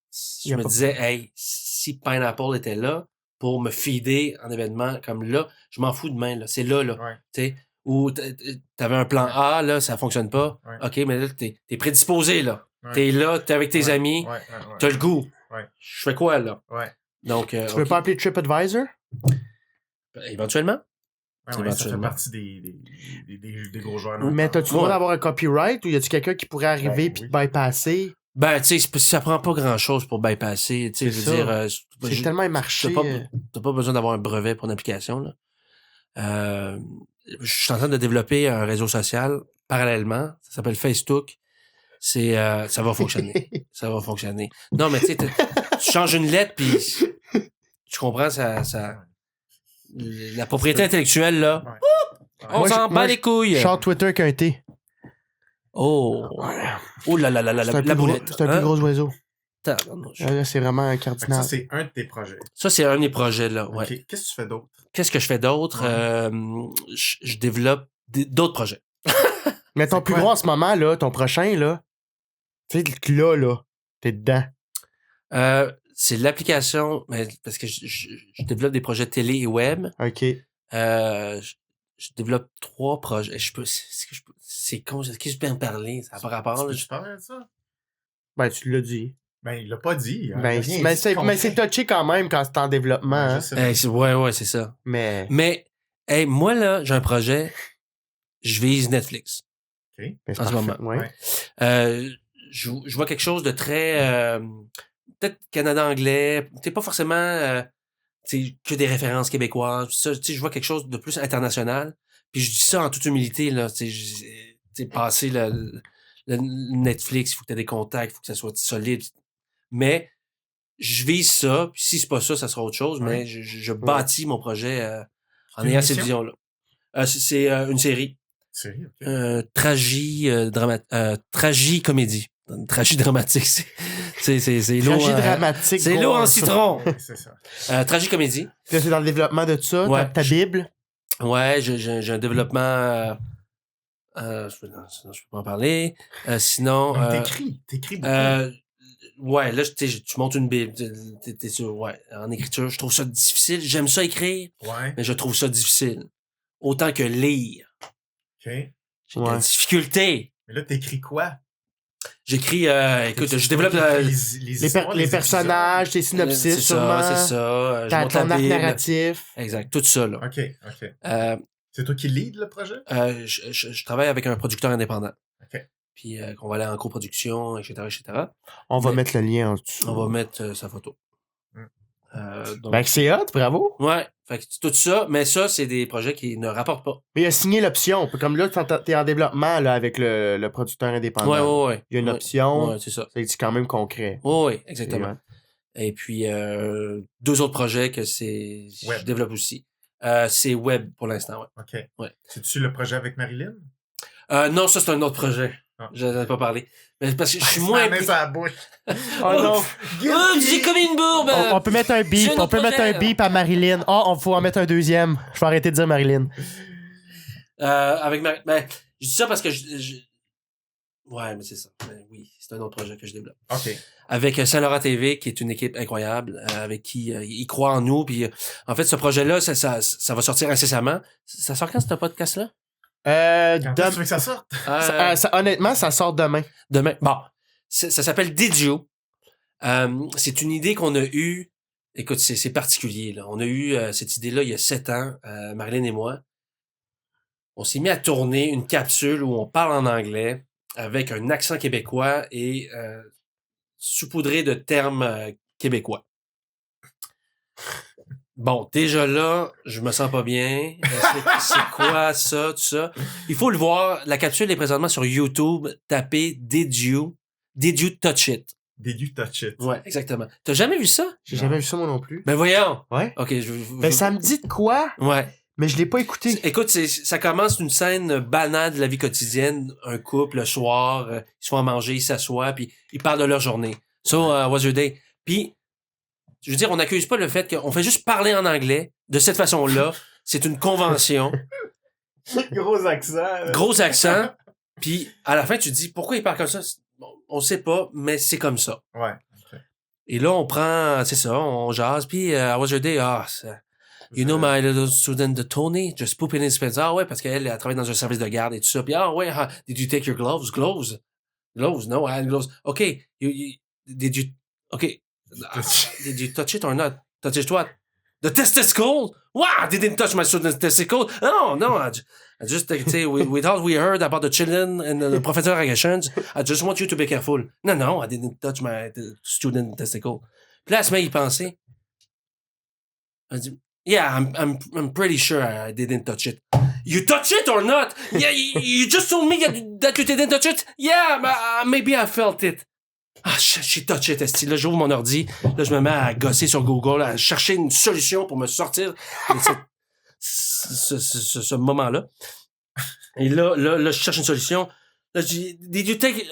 Y je a me pas- disais, hey, si Pineapple était là pour me feeder en événement comme là, je m'en fous demain, là. C'est là. Ouais. Tu sais, ou t'avais un plan A, là, ça fonctionne pas. Ouais. OK, mais là, t'es prédisposé, là. Ouais. T'es là, t'es avec tes Ouais. amis, Ouais. t'as le goût. Ouais. Je fais quoi, là? Ouais. Donc, Tu veux OK. pas appeler TripAdvisor? Éventuellement. Ouais, ça fait Éventuellement. partie des gros joueurs. Mais t'as-tu le droit d'avoir un copyright ou y a-tu quelqu'un qui pourrait arriver Ben, puis oui. te bypasser? Ben, tu sais, ça prend pas grand-chose pour bypasser. Tu sais, je C'est veux ça. dire... C'est tellement un marché. T'as pas besoin d'avoir un brevet pour une application. Là. Je suis en train de développer un réseau social parallèlement. Ça s'appelle Facebook. Ça va fonctionner. Ça va fonctionner. Non, mais tu sais, tu changes une lettre puis tu comprends la propriété intellectuelle là. Ouais. On Moi, s'en je- bat moi, les couilles. Chante Twitter qu'un T. Oh. Oh là là là là C'est la un plus gros- boulette. c'est un plus gros oiseau. Tabarnouche. Là, c'est vraiment un Fait que cardinal. ça, c'est un de tes projets. Ça, c'est un des projets là. Ouais. OK. Qu'est-ce que tu fais d'autre? Qu'est-ce que je fais d'autre? Ouais. Je développe d'autres projets. Mais ton C'est plus quoi? gros en ce moment, là, ton prochain, là, tu sais, là, t'es dedans. C'est l'application, mais parce que je développe des projets télé et web. OK. Je développe 3 projets. C'est con, est-ce que je peux en parler? Ça n'a pas rapport. Là. Tu parles de ça? Ben, tu l'as dit. Ben, il l'a pas dit. hein. Ben, Il a rien mais dit c'est concret. touché quand même quand c'est en développement. Ouais, hein. je sais. Ouais, c'est ça. Mais. Mais, hey, moi, là, j'ai un projet. Je vise Netflix. OK. mais c'est en ce parfait, moment. ouais. Ouais. Je vois quelque chose de très... peut-être Canada-anglais. C'est pas forcément que des références québécoises. Ça, je vois quelque chose de plus international. Puis je dis ça en toute humilité. Là, passer le Netflix, il faut que tu aies des contacts, il faut que ça soit solide. Mais je vise ça. Puis si c'est pas ça, ça sera autre chose. Ouais. Mais je bâtis mon projet en une ayant cette émission? vision-là. C'est une série. Sérieux? OK. Tragicomédie. Une tragidramatique, c'est lourd. Tragie dramatique. C'est gros. lourd en citron. Ouais, c'est ça. Tragicomédie. Puis là, c'est dans le développement de ça, Ouais. ta Bible. Ouais, j'ai un déveppement. Je peux pas en parler. Sinon. Donc, t'écris beaucoup. Ouais, là, tu montes une Bible. T'es sûr, ouais, en écriture. Je trouve ça difficile. J'aime ça écrire, Ouais. mais je trouve ça difficile. Autant que lire. OK. J'ai de la Ouais. difficulté. Mais là, t'écris quoi? J'écris, écoute, C'est je développe les Les histoires, les personnages, tes synopsis, c'est sûrement. ça, c'est ça. Je monte Ton la arc Bible. narratif. Exact, tout ça, là. épisodes. OK. Euh, C'est toi qui lead le projet? je travaille avec un producteur indépendant. OK. Puis qu'on va aller en coproduction, etc. On va Mais- mettre le lien en dessous. On va mettre sa photo. Donc, Ben, c'est hot, bravo. ouais, fait que tout ça, mais ça, c'est des projets qui ne rapportent pas. Mais il a signé l'option. Comme là, t'es en développement là, avec le producteur indépendant. Ouais. Il y a une Ouais. option. Ouais, c'est ça. C'est quand même concret. Ouais, exactement. C'est Et puis, 2 autres projets que Web. je développe aussi. C'est web pour l'instant, ouais. OK. Ouais. C'est-tu le projet avec Marilyn? Non, ça, c'est un autre projet. Ah. Je n'en ai pas parlé. Mais parce que je suis Il se moins met la main impliqué. sur la bouche. Oh non. Oh, j'ai comme une bourbe! On peut mettre un J'ai beep. un On autre peut mettre projet, un beep à Marilyn. On faut en mettre un deuxième. Je vais arrêter de dire Marilyn. Avec ben, je dis ça parce que Ouais, mais c'est ça. Mais oui, c'est un autre projet que je développe. OK. Avec Saint-Laurent TV, qui est une équipe incroyable, avec qui ils croient en nous. Puis, en fait, ce projet-là, ça va sortir incessamment. Ça sort quand, ce podcast-là? Quand est-ce que tu veux que ça sorte? Honnêtement, ça sort demain. Demain. Bon. Ça s'appelle Did You. C'est une idée qu'on a eue. Écoute, c'est particulier, là. On a eu cette idée-là il y a 7 ans, Marilyn et moi. On s'est mis à tourner une capsule où on parle en anglais avec un accent québécois et saupoudré de termes québécois. Bon, déjà là, je me sens pas bien. C'est quoi ça, tout ça? Il faut le voir. La capsule est présentement sur YouTube. Tapez Did You Touch It? Did you touch it? Ouais, exactement. T'as jamais vu ça? J'ai jamais vu ça, moi non plus. Ben voyons! Ouais. OK, Ben, ça me dit de quoi, Ouais. mais je l'ai pas écouté. Écoute, ça commence d'une scène banale de la vie quotidienne. Un couple, le soir, ils se font à manger, ils s'assoient, puis ils parlent de leur journée. So, what's your day? Puis, je veux dire, on n'accuse pas le fait qu'on fait juste parler en anglais de cette façon-là. C'est une convention. Gros accent. Gros accent. Puis, à la fin, tu te dis, pourquoi ils parlent comme ça? Bon, on sait pas, mais c'est comme ça. Ouais. Et là, on prend, c'est ça, on jase, puis what's your day? You know my little student, the Tony, just pooping in his pants. Ah ouais, parce qu'elle travaille dans un service de garde et tout ça. Puis ouais, did you take your gloves? Gloves? No, I had gloves. Okay, did you, okay, did you touch it or not? Touch it what? The testicle? Wow, I didn't touch my student's testicle. No, I just say, we thought we heard about the children and the professor aggressions. I just want you to be careful. No, I didn't touch my student testicle. Puis là, elle se met à y penser. Elle dit, yeah, I'm pretty sure I didn't touch it. You touch it or not? Yeah, you just told me that you didn't touch it? Yeah, maybe I felt it. She touched it, esti. Là, j'ouvre mon ordi. Là, je me mets à gosser sur Google, à chercher une solution pour me sortir de ce moment-là. Et là, je cherche une solution. Là, je dis, did you take,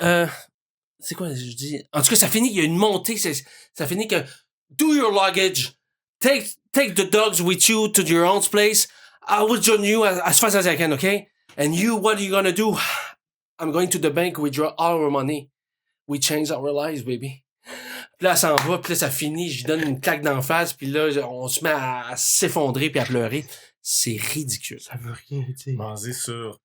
c'est quoi, je dis, en tout cas, ça finit, il y a une montée, ça finit que, do your luggage, take the dogs with you to your own place, I will join you as fast as I can, okay? And you, what are you gonna do? I'm going to the bank, withdraw all our money. We change our lives, baby. Puis là, elle s'en va, puis là, ça finit, je lui donne une claque d'en face, puis là, on se met à s'effondrer puis à pleurer. C'est ridicule. Ça veut rien dire. Basé sur...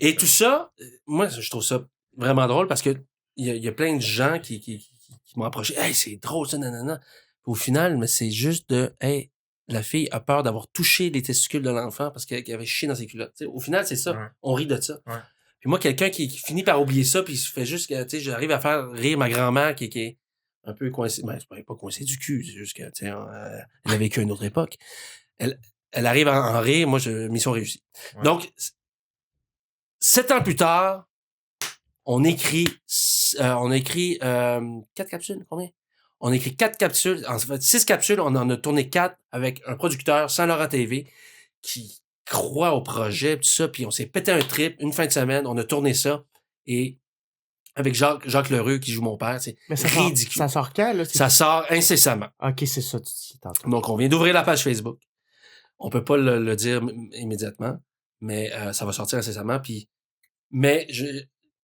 Et tout ça, moi, je trouve ça vraiment drôle parce que il y a plein de gens qui m'ont approché. Hey, c'est drôle, ça, nanana. Au final, mais c'est juste hey, la fille a peur d'avoir touché les testicules de l'enfant parce qu'elle avait chié dans ses culottes. T'sais, au final, c'est ça. Ouais. On rit de ça. Ouais. Puis moi, quelqu'un qui finit par oublier ça, puis il se fait juste que, tu sais, j'arrive à faire rire ma grand-mère qui est un peu coincée. Ben, c'est pas coincée du cul, c'est juste que, tu sais, elle a vécu une autre époque. Elle arrive à en rire, moi, mission réussie. Ouais. Donc, 7 ans plus tard, on écrit 4 capsules, combien? On a écrit 4 capsules, en fait 6 capsules, on en a tourné 4 avec un producteur, Saint-Laurent TV, qui croit au projet, tout ça, puis on s'est pété un trip, une fin de semaine, on a tourné ça, et avec Jacques Lheureux, qui joue mon père, c'est ridicule. Ça sort quand, là? Ça sort incessamment. OK, c'est ça, tu dis tantôt. Donc, on vient d'ouvrir la page Facebook. On peut pas le dire immédiatement, mais ça va sortir incessamment, puis... Mais,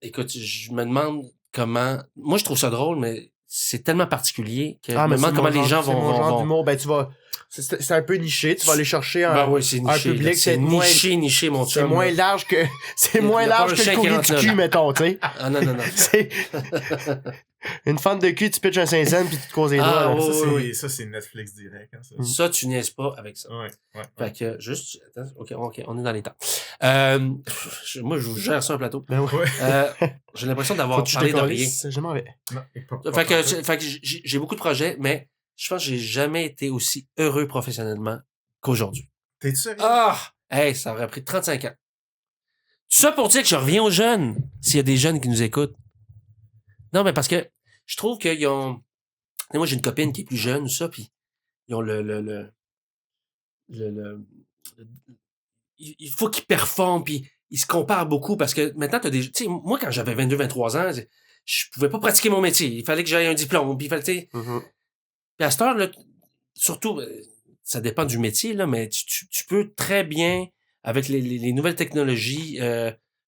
écoute, je me demande comment... Moi, je trouve ça drôle, mais c'est tellement particulier que je me demande comment les gens vont... C'est mon genre d'humour, ben tu vas... C'est un peu niché, tu vas aller chercher un public, c'est niché, mon chum. C'est moins large que le courrier du cul, mettons, tu sais. Ah non. C'est une fente de cul, tu pitches un 5 cents puis tu te causes les doigts. Ça, c'est Netflix direct. Hein, ça, tu niaises pas avec ça. Ouais. Fait que, juste, attends, OK, on est dans les temps. Moi, je vous gère ça un plateau. Ben ouais. J'ai l'impression d'avoir parlé de rien. Je m'en vais. Fait que j'ai beaucoup de projets, mais je pense que j'ai jamais été aussi heureux professionnellement qu'aujourd'hui. T'es-tu sérieux? Hey, ça aurait pris 35 ans. Tout ça pour dire que je reviens aux jeunes, s'il y a des jeunes qui nous écoutent. Non, mais parce que je trouve qu'ils ont... Moi, j'ai une copine qui est plus jeune, ça, puis ils ont il faut qu'ils performent, puis ils se comparent beaucoup, parce que maintenant, t'as des... Tu sais, moi, quand j'avais 22-23 ans, je pouvais pas pratiquer mon métier. Il fallait que j'aille un diplôme, puis il fallait, tu sais... Puis à cette heure, là, surtout, ça dépend du métier, là, mais tu peux très bien, avec les nouvelles technologies,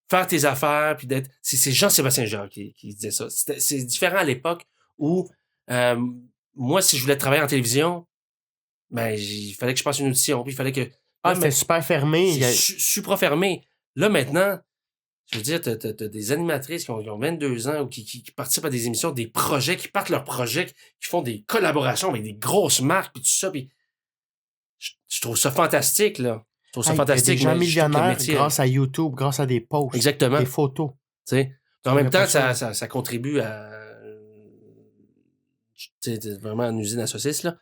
faire tes affaires, puis d'être... C'est Jean-Sébastien Jacques qui disait ça. C'est différent à l'époque où, moi, si je voulais travailler en télévision, ben, il fallait que je passe une audition, puis il fallait que... Ah, Là, c'était super fermé. c'est super fermé. Là, maintenant, je veux dire, t'as des animatrices qui ont 22 ans ou qui participent à des émissions, des projets, qui partent leurs projets, qui font des collaborations avec des grosses marques, puis tout ça, puis je trouve ça fantastique, là. Je trouve ça Hey, il y a des fantastique, gens mais je trouve que le millionnaires métier... grâce à YouTube, grâce à des posts, Exactement. des photos. Tu sais. En J'aurais même pas temps, ça. ça contribue à... Tu sais, vraiment une usine à saucisses, là.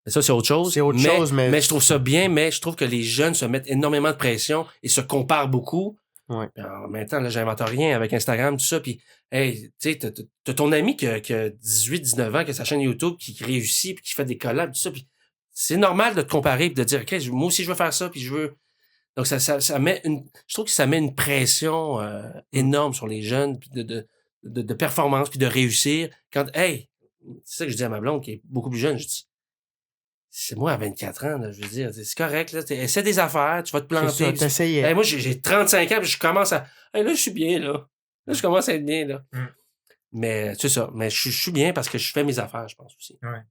Mais ça, c'est autre chose. C'est autre chose, mais... je trouve ça bien, mais je trouve que les jeunes se mettent énormément de pression et se comparent beaucoup. Ouais. Puis en même temps, là, j'invente rien avec Instagram, tout ça. Puis, hey, tu sais, t'as ton ami qui a 18, 19 ans, qui a sa chaîne YouTube, qui réussit, puis qui fait des collabs, tout ça. Puis c'est normal de te comparer, puis de dire, OK, moi aussi, je veux faire ça, puis je veux... Donc, ça met une... Je trouve que ça met une pression énorme sur les jeunes, puis de performance, puis de réussir. Quand, hey, c'est ça que je dis à ma blonde, qui est beaucoup plus jeune, je dis, c'est moi à 24 ans, là, je veux dire, c'est correct, là, essaie des affaires, tu vas te C'est planter. ça, t'essayais. Hey, moi, j'ai 35 ans, puis je commence à... Hey, là, je suis bien, là. Là, je commence à être bien, là. Mais, c'est ça. Mais je suis bien parce que je fais mes affaires, je pense aussi. Ouais.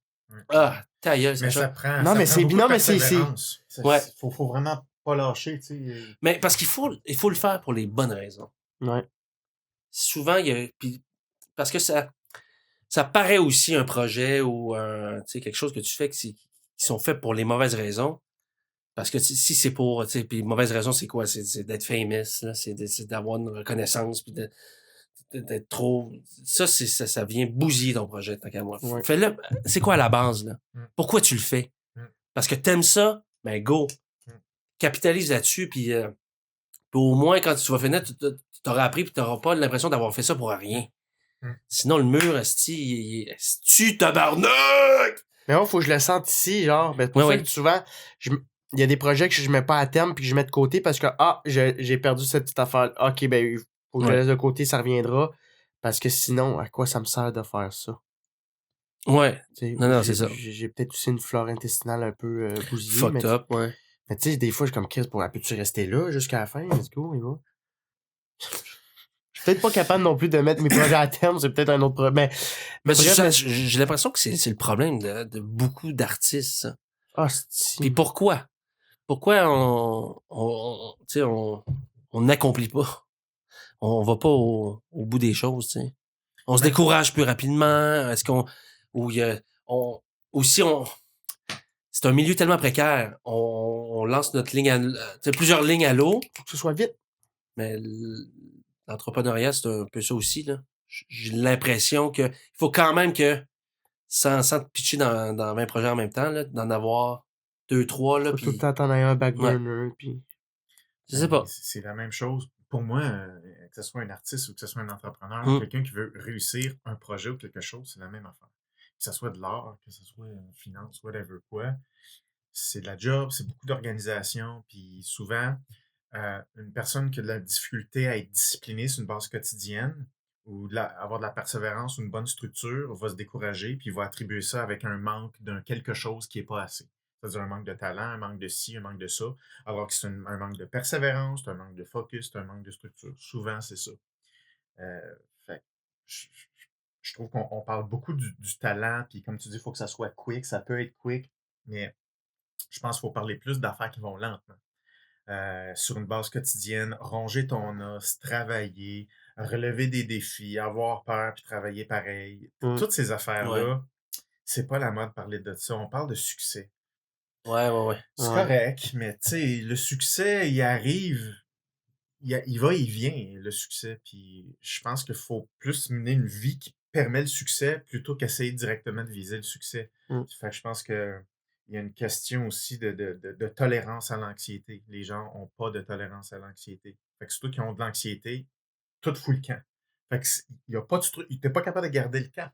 Ah, ta gueule, Mais Sacha. ça prend. Non, ça mais prend c'est- beaucoup non, de mais c'est- persévérance. Ouais. Faut vraiment pas lâcher, tu sais. Mais parce qu'il faut le faire pour les bonnes raisons. Ouais. Souvent, il y a... Puis, parce que ça paraît aussi un projet ou tu sais, quelque chose que tu fais qui sont faits pour les mauvaises raisons. Parce que si c'est pour, tu sais, puis mauvaise raison, c'est quoi? C'est d'être famous, là, c'est d'avoir une reconnaissance, puis d'être trop... Ça vient bousiller ton projet, tant qu'à moi. Ouais. Fais-le. C'est quoi à la base, là? Pourquoi tu le fais? Mm. Parce que t'aimes ça? Ben, go. Capitalise là-dessus, puis au moins, quand tu vas finir, tu t'auras appris, puis t'auras pas l'impression d'avoir fait ça pour rien. Sinon, le mur, esti, tabarnak! Mais bon, faut que je le sente ici, genre. Ben, c'est pour Ouais, ça ouais. que souvent, il y a des projets que je mets pas à terme puis que je mets de côté parce que, j'ai perdu cette petite affaire. OK, ben, il faut que je Ouais. laisse de côté, ça reviendra. Parce que sinon, à quoi ça me sert de faire ça? Ouais. Tu sais, Non, j'ai- c'est ça. J'ai peut-être aussi une flore intestinale un peu bousillée. Fucked up, ouais. Mais tu sais, des fois, je suis comme, Chris, peux-tu rester là jusqu'à la fin? Let's go, il va. Je suis peut-être pas capable non plus de mettre mes projets à terme, c'est peut-être un autre problème. Mais bref, j'ai l'impression que c'est le problème de beaucoup d'artistes, ça. ah, c'est... Puis pourquoi? Pourquoi tu sais, on n'accomplit pas? On va pas au bout des choses, tu sais. On se décourage plus rapidement. Est-ce qu'on... Ou il y a... Aussi, c'est un milieu tellement précaire. On lance notre ligne tu sais, plusieurs lignes à l'eau. Faut que ce soit vite. Mais l'entrepreneuriat, c'est un peu ça aussi, là. J'ai l'impression que il faut quand même que, sans te pitcher dans 20 projets en même temps, là, d'en avoir 2, 3, là, Faut tout puis le temps t'en aies un back burner, puis... je sais pas. C'est la même chose. Pour moi, que ce soit un artiste ou que ce soit un entrepreneur, quelqu'un qui veut réussir un projet ou quelque chose, c'est la même affaire. Que ce soit de l'art, que ce soit finance, whatever quoi, c'est de la job, c'est beaucoup d'organisation, puis souvent, une personne qui a de la difficulté à être disciplinée sur une base quotidienne ou avoir de la persévérance ou une bonne structure va se décourager, puis va attribuer ça avec un manque d'un quelque chose qui n'est pas assez. C'est-à-dire un manque de talent, un manque de ci, un manque de ça, alors que c'est un manque de persévérance, c'est un manque de focus, c'est un manque de structure. Souvent, c'est ça. Fait que je trouve qu'on parle beaucoup du talent, puis comme tu dis, il faut que ça soit quick, ça peut être quick, mais je pense qu'il faut parler plus d'affaires qui vont lentement. Sur une base quotidienne, ronger ton os, travailler, relever des défis, avoir peur puis travailler pareil. Toutes ces affaires-là, c'est pas la mode de parler de ça. On parle de succès. Ouais. C'est correct, mais tu sais, le succès, il arrive, il va, il vient, le succès. Puis je pense qu'il faut plus mener une vie qui permet le succès plutôt qu'essayer directement de viser le succès. Fait que je pense que il y a une question aussi de tolérance à l'anxiété. Les gens n'ont pas de tolérance à l'anxiété. Fait que surtout qui ont de l'anxiété, tout fout le camp. Fait que il y a pas de truc, t'es pas capable de garder le cap.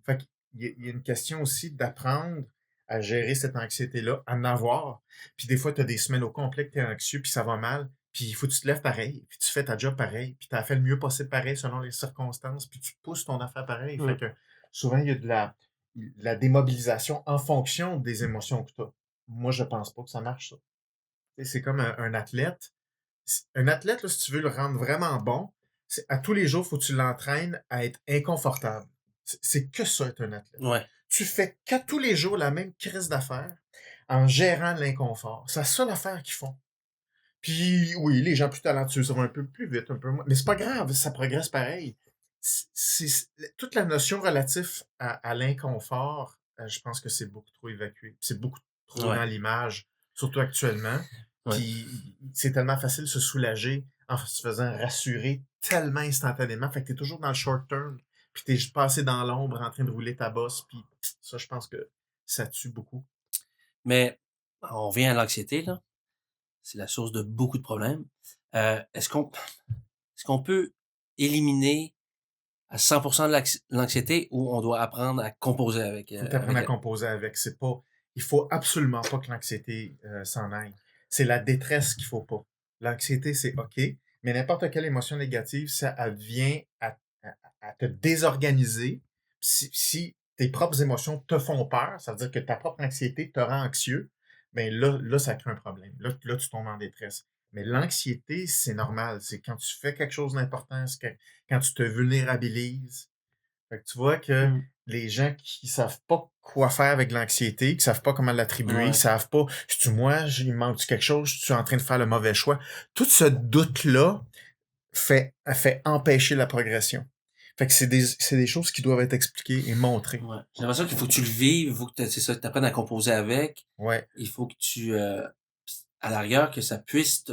Fait qu'il y a une question aussi d'apprendre à gérer cette anxiété-là, à en avoir. Puis des fois, tu as des semaines au complet que tu es anxieux, puis ça va mal, puis il faut que tu te lèves pareil, puis tu fais ta job pareil, puis tu as fait le mieux possible pareil selon les circonstances, puis tu pousses ton affaire pareil. Fait que souvent, il y a de la démobilisation en fonction des émotions que tu as. Moi, je pense pas que ça marche, ça. C'est comme un athlète. Un athlète, là, si tu veux le rendre vraiment bon, à tous les jours, il faut que tu l'entraînes à être inconfortable. C'est que ça, être un athlète. Ouais. Tu fais qu'à tous les jours la même crise d'affaires en gérant de l'inconfort. C'est la seule affaire qu'ils font. Puis oui, les gens plus talentueux, ça va un peu plus vite, un peu moins. Mais c'est pas grave, ça progresse pareil. Toute la notion relative à l'inconfort, je pense que c'est beaucoup trop évacué. C'est beaucoup trop dans l'image, surtout actuellement. Puis c'est tellement facile de se soulager en se faisant rassurer tellement instantanément. Fait que t'es toujours dans le short term. Puis t'es juste passé dans l'ombre en train de rouler ta bosse. Puis ça, je pense que ça tue beaucoup. Mais on revient à l'anxiété, là. C'est la source de beaucoup de problèmes. Est-ce qu'on peut éliminer à 100% de l'anxiété ou on doit apprendre à composer avec? Il faut apprendre à composer avec. Il faut absolument pas que l'anxiété s'en aille. C'est la détresse qu'il faut pas. L'anxiété, c'est OK, mais n'importe quelle émotion négative, ça vient à te désorganiser. Si tes propres émotions te font peur, ça veut dire que ta propre anxiété te rend anxieux, bien là, ça crée un problème. Là, tu tombes en détresse. Mais l'anxiété, c'est normal. C'est quand tu fais quelque chose d'important, quand tu te vulnérabilises. Fait que tu vois que les gens qui savent pas quoi faire avec l'anxiété, qui savent pas comment l'attribuer, qui savent pas, c'est-tu moi, il me manque quelque chose, je suis en train de faire le mauvais choix. Tout ce doute-là fait empêcher la progression. Fait que c'est des choses qui doivent être expliquées et montrées. Ouais. J'ai l'impression qu'il faut que tu le vives, il faut que c'est ça, que tu apprennes à composer avec. Ouais. Il faut que tu, à l'arrière, que ça puisse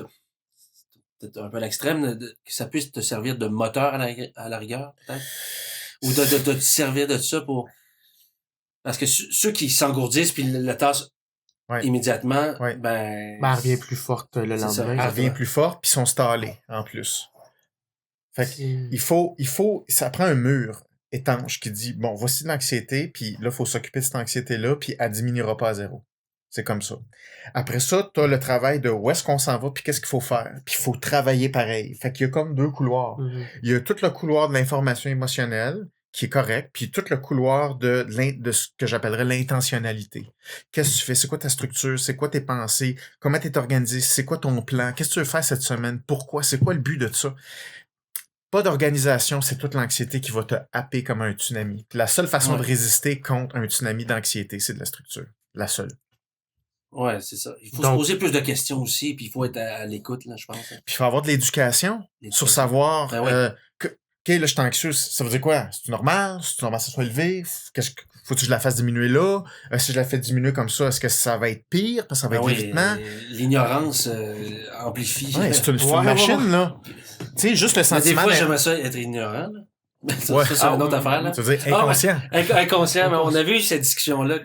peut-être un peu à l'extrême, que ça puisse te servir de moteur à la rigueur, peut-être. Ou de te servir de ça pour... Parce que ceux qui s'engourdissent puis le tassent immédiatement, ben... elle revient plus forte le lendemain. Elle revient plus forte puis sont stallés, en plus. Fait qu'il ça prend un mur étanche qui dit, bon, voici de l'anxiété, puis là, il faut s'occuper de cette anxiété-là, puis elle diminuera pas à zéro. C'est comme ça. Après ça, tu as le travail de où est-ce qu'on s'en va, puis qu'est-ce qu'il faut faire. Puis il faut travailler pareil. Fait qu'il y a comme deux couloirs. Il y a tout le couloir de l'information émotionnelle, qui est correct, puis tout le couloir de ce que j'appellerais l'intentionnalité. Qu'est-ce que tu fais? C'est quoi ta structure? C'est quoi tes pensées? Comment tu es organisé? C'est quoi ton plan? Qu'est-ce que tu veux faire cette semaine? Pourquoi? C'est quoi le but de ça? Pas d'organisation, c'est toute l'anxiété qui va te happer comme un tsunami. Puis la seule façon de résister contre un tsunami d'anxiété, c'est de la structure. La seule. Ouais, c'est ça. Il faut se poser plus de questions aussi, puis il faut être à l'écoute, là, je pense. Puis il faut avoir de l'éducation sur savoir OK, là, je suis anxieux. Ça veut dire quoi? C'est normal? C'est normal que ça soit élevé? Faut que je la fasse diminuer là? Si je la fais diminuer comme ça, est-ce que ça va être pire? Parce que ça va être l'évitement? L'ignorance amplifie. Ouais, c'est une machine, là. Tu sais, juste le sentiment... Des fois, j'aimerais ça être ignorant, là. Ça, c'est une autre affaire, là. Tu veux dire inconscient? Inconscient, mais on a vu cette discussion-là.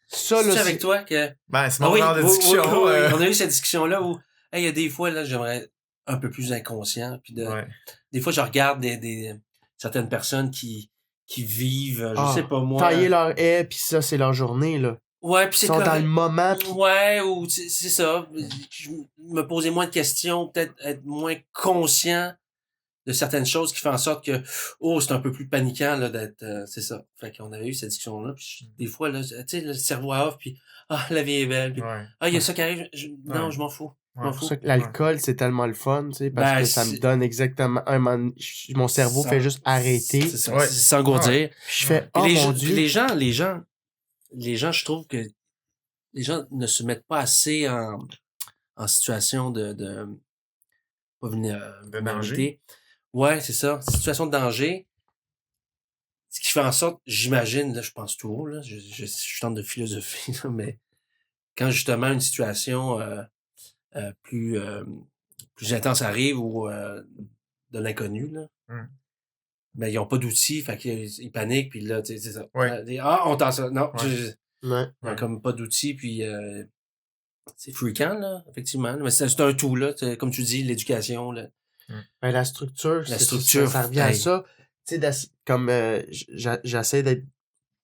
Ça, là, c'est avec toi que... Ben, c'est mon genre de discussion. On a eu cette discussion-là où, il y a des fois, là, j'aimerais un peu plus inconscient. Puis des fois, je regarde certaines personnes qui vivent, je sais pas moi. Tailler leur haie, puis ça, c'est leur journée, là. Ouais, puis c'est ils sont dans le moment. Pis... Ouais, ou c'est ça. Je me posais moins de questions, peut-être être moins conscient de certaines choses qui font en sorte que, c'est un peu plus paniquant, là, d'être, c'est ça. Fait qu'on avait eu cette discussion-là, puis des fois, là, tu sais, le cerveau à off, puis, la vie est belle, puis, il y a ça qui arrive, non, je m'en fous. C'est pour ça que l'alcool, c'est tellement le fun, tu sais, parce que ça me donne exactement mon cerveau fait juste arrêter. C'est ça, s'engourdir. Je fais, mon Dieu. Les gens, je trouve que les gens ne se mettent pas assez en situation de danger. Ouais, c'est ça. Situation de danger. Ce qui fait en sorte, j'imagine, là, je pense tout haut, là, je tente de philosophie, là, mais quand justement une situation plus intense arrive ou de l'inconnu, là, ben, ils ont pas d'outils, fait qu'ils paniquent, puis là, tu sais, c'est ça. On t'en ça. Non, comme pas d'outils, puis c'est fréquent, là, effectivement. Mais c'est un tout, là, comme tu dis, l'éducation, là. Ben, la structure, ça revient à ça. Tu sais, comme j'essaie de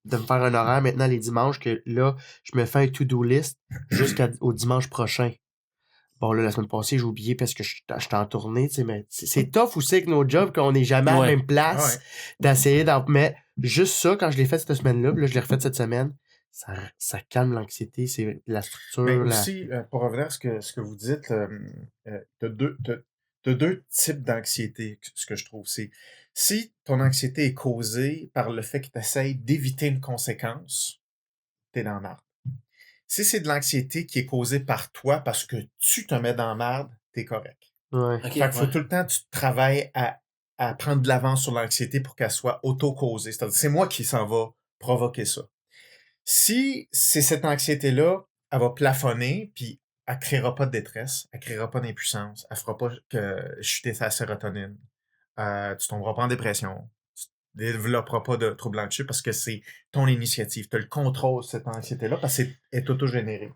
me faire un horaire maintenant les dimanches, que là, je me fais un to-do list jusqu'au dimanche prochain. Bon, là, la semaine passée, j'ai oublié parce que j'étais en tournée, tu sais, mais c'est tough aussi avec nos jobs qu'on n'est jamais à la même place d'essayer mais juste ça, quand je l'ai fait cette semaine-là, puis là, je l'ai refait cette semaine, ça calme l'anxiété, c'est la structure, Mais aussi, pour revenir à ce que vous dites, t'as deux types d'anxiété, ce que je trouve. C'est si ton anxiété est causée par le fait que tu essaies d'éviter une conséquence, t'es dans la merde. Si c'est de l'anxiété qui est causée par toi parce que tu te mets dans la merde, t'es correct. Ouais. Ok, Fait qu'il faut ouais. tout le temps que tu travailles à prendre de l'avance sur l'anxiété pour qu'elle soit auto-causée. C'est-à-dire, c'est moi qui s'en va provoquer ça. Si c'est cette anxiété-là, elle va plafonner, puis elle créera pas de détresse, elle créera pas d'impuissance, elle fera pas chuter sa sérotonine. Tu tomberas pas en dépression. Tu développeras pas de troubles anxieux parce que c'est ton initiative. Tu as le contrôle de cette anxiété-là parce qu'elle est auto-générée,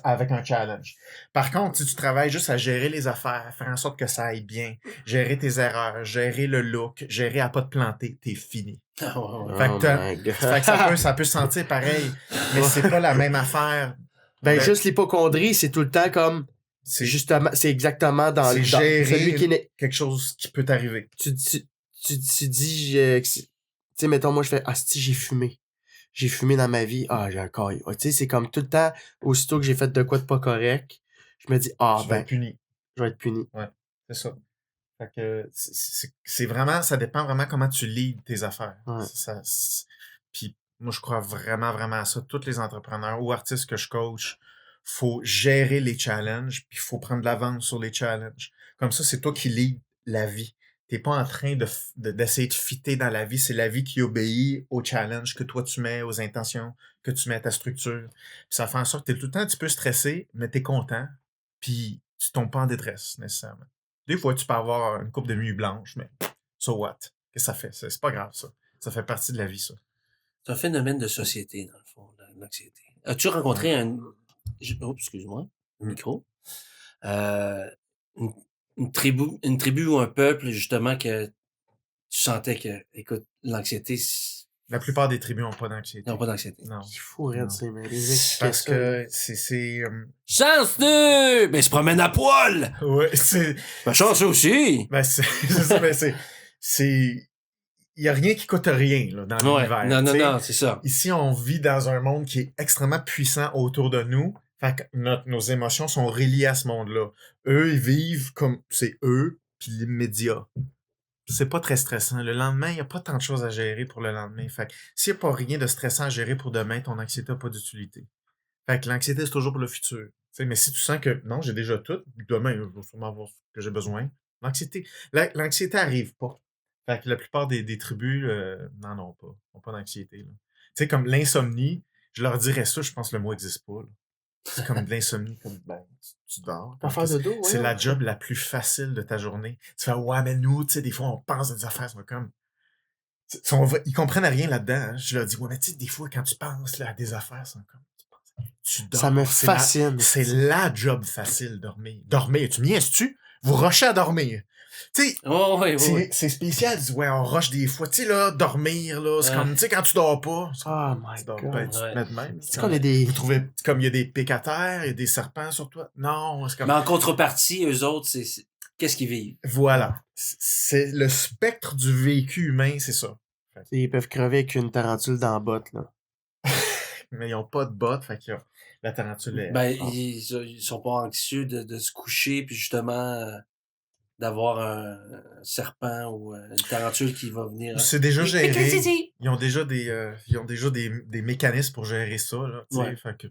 avec un challenge. Par contre, si tu travailles juste à gérer les affaires, faire en sorte que ça aille bien, gérer tes erreurs, gérer le look, gérer à pas te planter, t'es fini. Ah, ouais, ouais. Fait que, Oh my God. fait que ça peut se sentir pareil, mais c'est pas la même affaire. Ben, Ben, juste l'hypocondrie, c'est tout le temps comme, c'est justement, c'est exactement dans c'est dans gérer celui qui n'est, quelque chose qui peut t'arriver. tu dis, tu sais, mettons, moi, je fais, ah, si, j'ai fumé. J'ai fumé dans ma vie. Ah, j'ai un caille. Tu sais, c'est comme tout le temps, aussitôt que j'ai fait de quoi de pas correct, je me dis, ah, Tu vas ben, être puni. je vais être puni. C'est ça. Fait que c'est vraiment, ça dépend vraiment comment tu leads tes affaires. Ouais. Puis moi, je crois vraiment, vraiment à ça. Tous les entrepreneurs ou artistes que je coach, faut gérer les challenges, puis il faut prendre de l'avance sur les challenges. Comme ça, c'est toi qui lead la vie. T'es pas en train d'essayer de fitter dans la vie. C'est la vie qui obéit aux challenges que toi tu mets, aux intentions que tu mets à ta structure. Puis ça fait en sorte que t'es tout le temps un petit peu stressé, mais t'es content, puis tu tombes pas en détresse, nécessairement. Des fois, tu peux avoir une coupe de nuit blanche, mais so what? Qu'est-ce que ça fait? C'est pas grave, ça. Ça fait partie de la vie, ça. C'est un phénomène de société, dans le fond, l'anxiété. As-tu rencontré oh, excuse-moi, le micro. Une, une tribu ou un peuple, justement, que tu sentais que, écoute, l'anxiété, La plupart des tribus n'ont pas d'anxiété. non, pas d'anxiété. Non. Il faut rien Non. de ça, mais les Parce explications. que c'est Chance de! Ben, il se promène à poil! ouais, c'est. Ben, chance aussi! Ben, c'est ça, ben, c'est. Il n'y a rien qui coûte rien là, dans Ouais, l'univers. non, t'sais. non, c'est ça. Ici, on vit dans un monde qui est extrêmement puissant autour de nous. Fait que nos émotions sont reliées à ce monde-là. Eux, ils vivent comme c'est eux, puis l'immédiat. C'est pas très stressant. Le lendemain, il n'y a pas tant de choses à gérer pour le lendemain. Fait que s'il n'y a pas rien de stressant à gérer pour demain, ton anxiété n'a pas d'utilité. Fait que l'anxiété, c'est toujours pour le futur. T'sais, mais si tu sens que non, j'ai déjà tout, demain, je vais sûrement avoir ce que j'ai besoin. L'anxiété arrive pas. Fait que la plupart des tribus n'en ont pas d'anxiété. Tu sais, comme l'insomnie, je leur dirais ça, je pense que le mot n'existe pas. Là. C'est comme de l'insomnie, comme ben, tu dors. Pas faire de dos, C'est ouais. la job la plus facile de ta journée. Tu fais ouais, mais nous, tu sais, des fois, on pense à des affaires, c'est comme. Ils comprennent rien là-dedans. Hein. Je leur dis, ouais, mais tu sais, des fois, quand tu penses là, à des affaires, c'est comme. Tu dors. Ça me C'est fascine. C'est la job facile, dormir. Dormir, tu m'y tu vous rushez à dormir. Tu sais, Oh, oui, oui. c'est spécial. Tu dis, ouais, on rush des fois. Tu sais, là, dormir, là, c'est comme, tu sais, quand tu dors pas. Oh my Tu dors God. pas, tu te Ouais. mets de même. C'est comme il y a des. Vous trouvez, comme il y a des pics à terre, il y a des serpents sur toi. Non, c'est comme. Mais en contrepartie, eux autres, qu'est-ce qu'ils vivent? Voilà. C'est le spectre du vécu humain, c'est ça. Ils peuvent crever avec une tarentule dans la botte, là. Mais ils ont pas de bottes, fait que la tarentule est. Ben, ils sont pas anxieux de se coucher, puis justement, d'avoir un serpent ou une tarentule qui va venir. C'est déjà Mais géré. qu'est-ce que c'est? Ils ont déjà des mécanismes pour gérer ça, là. Tu sais, Ouais. fait que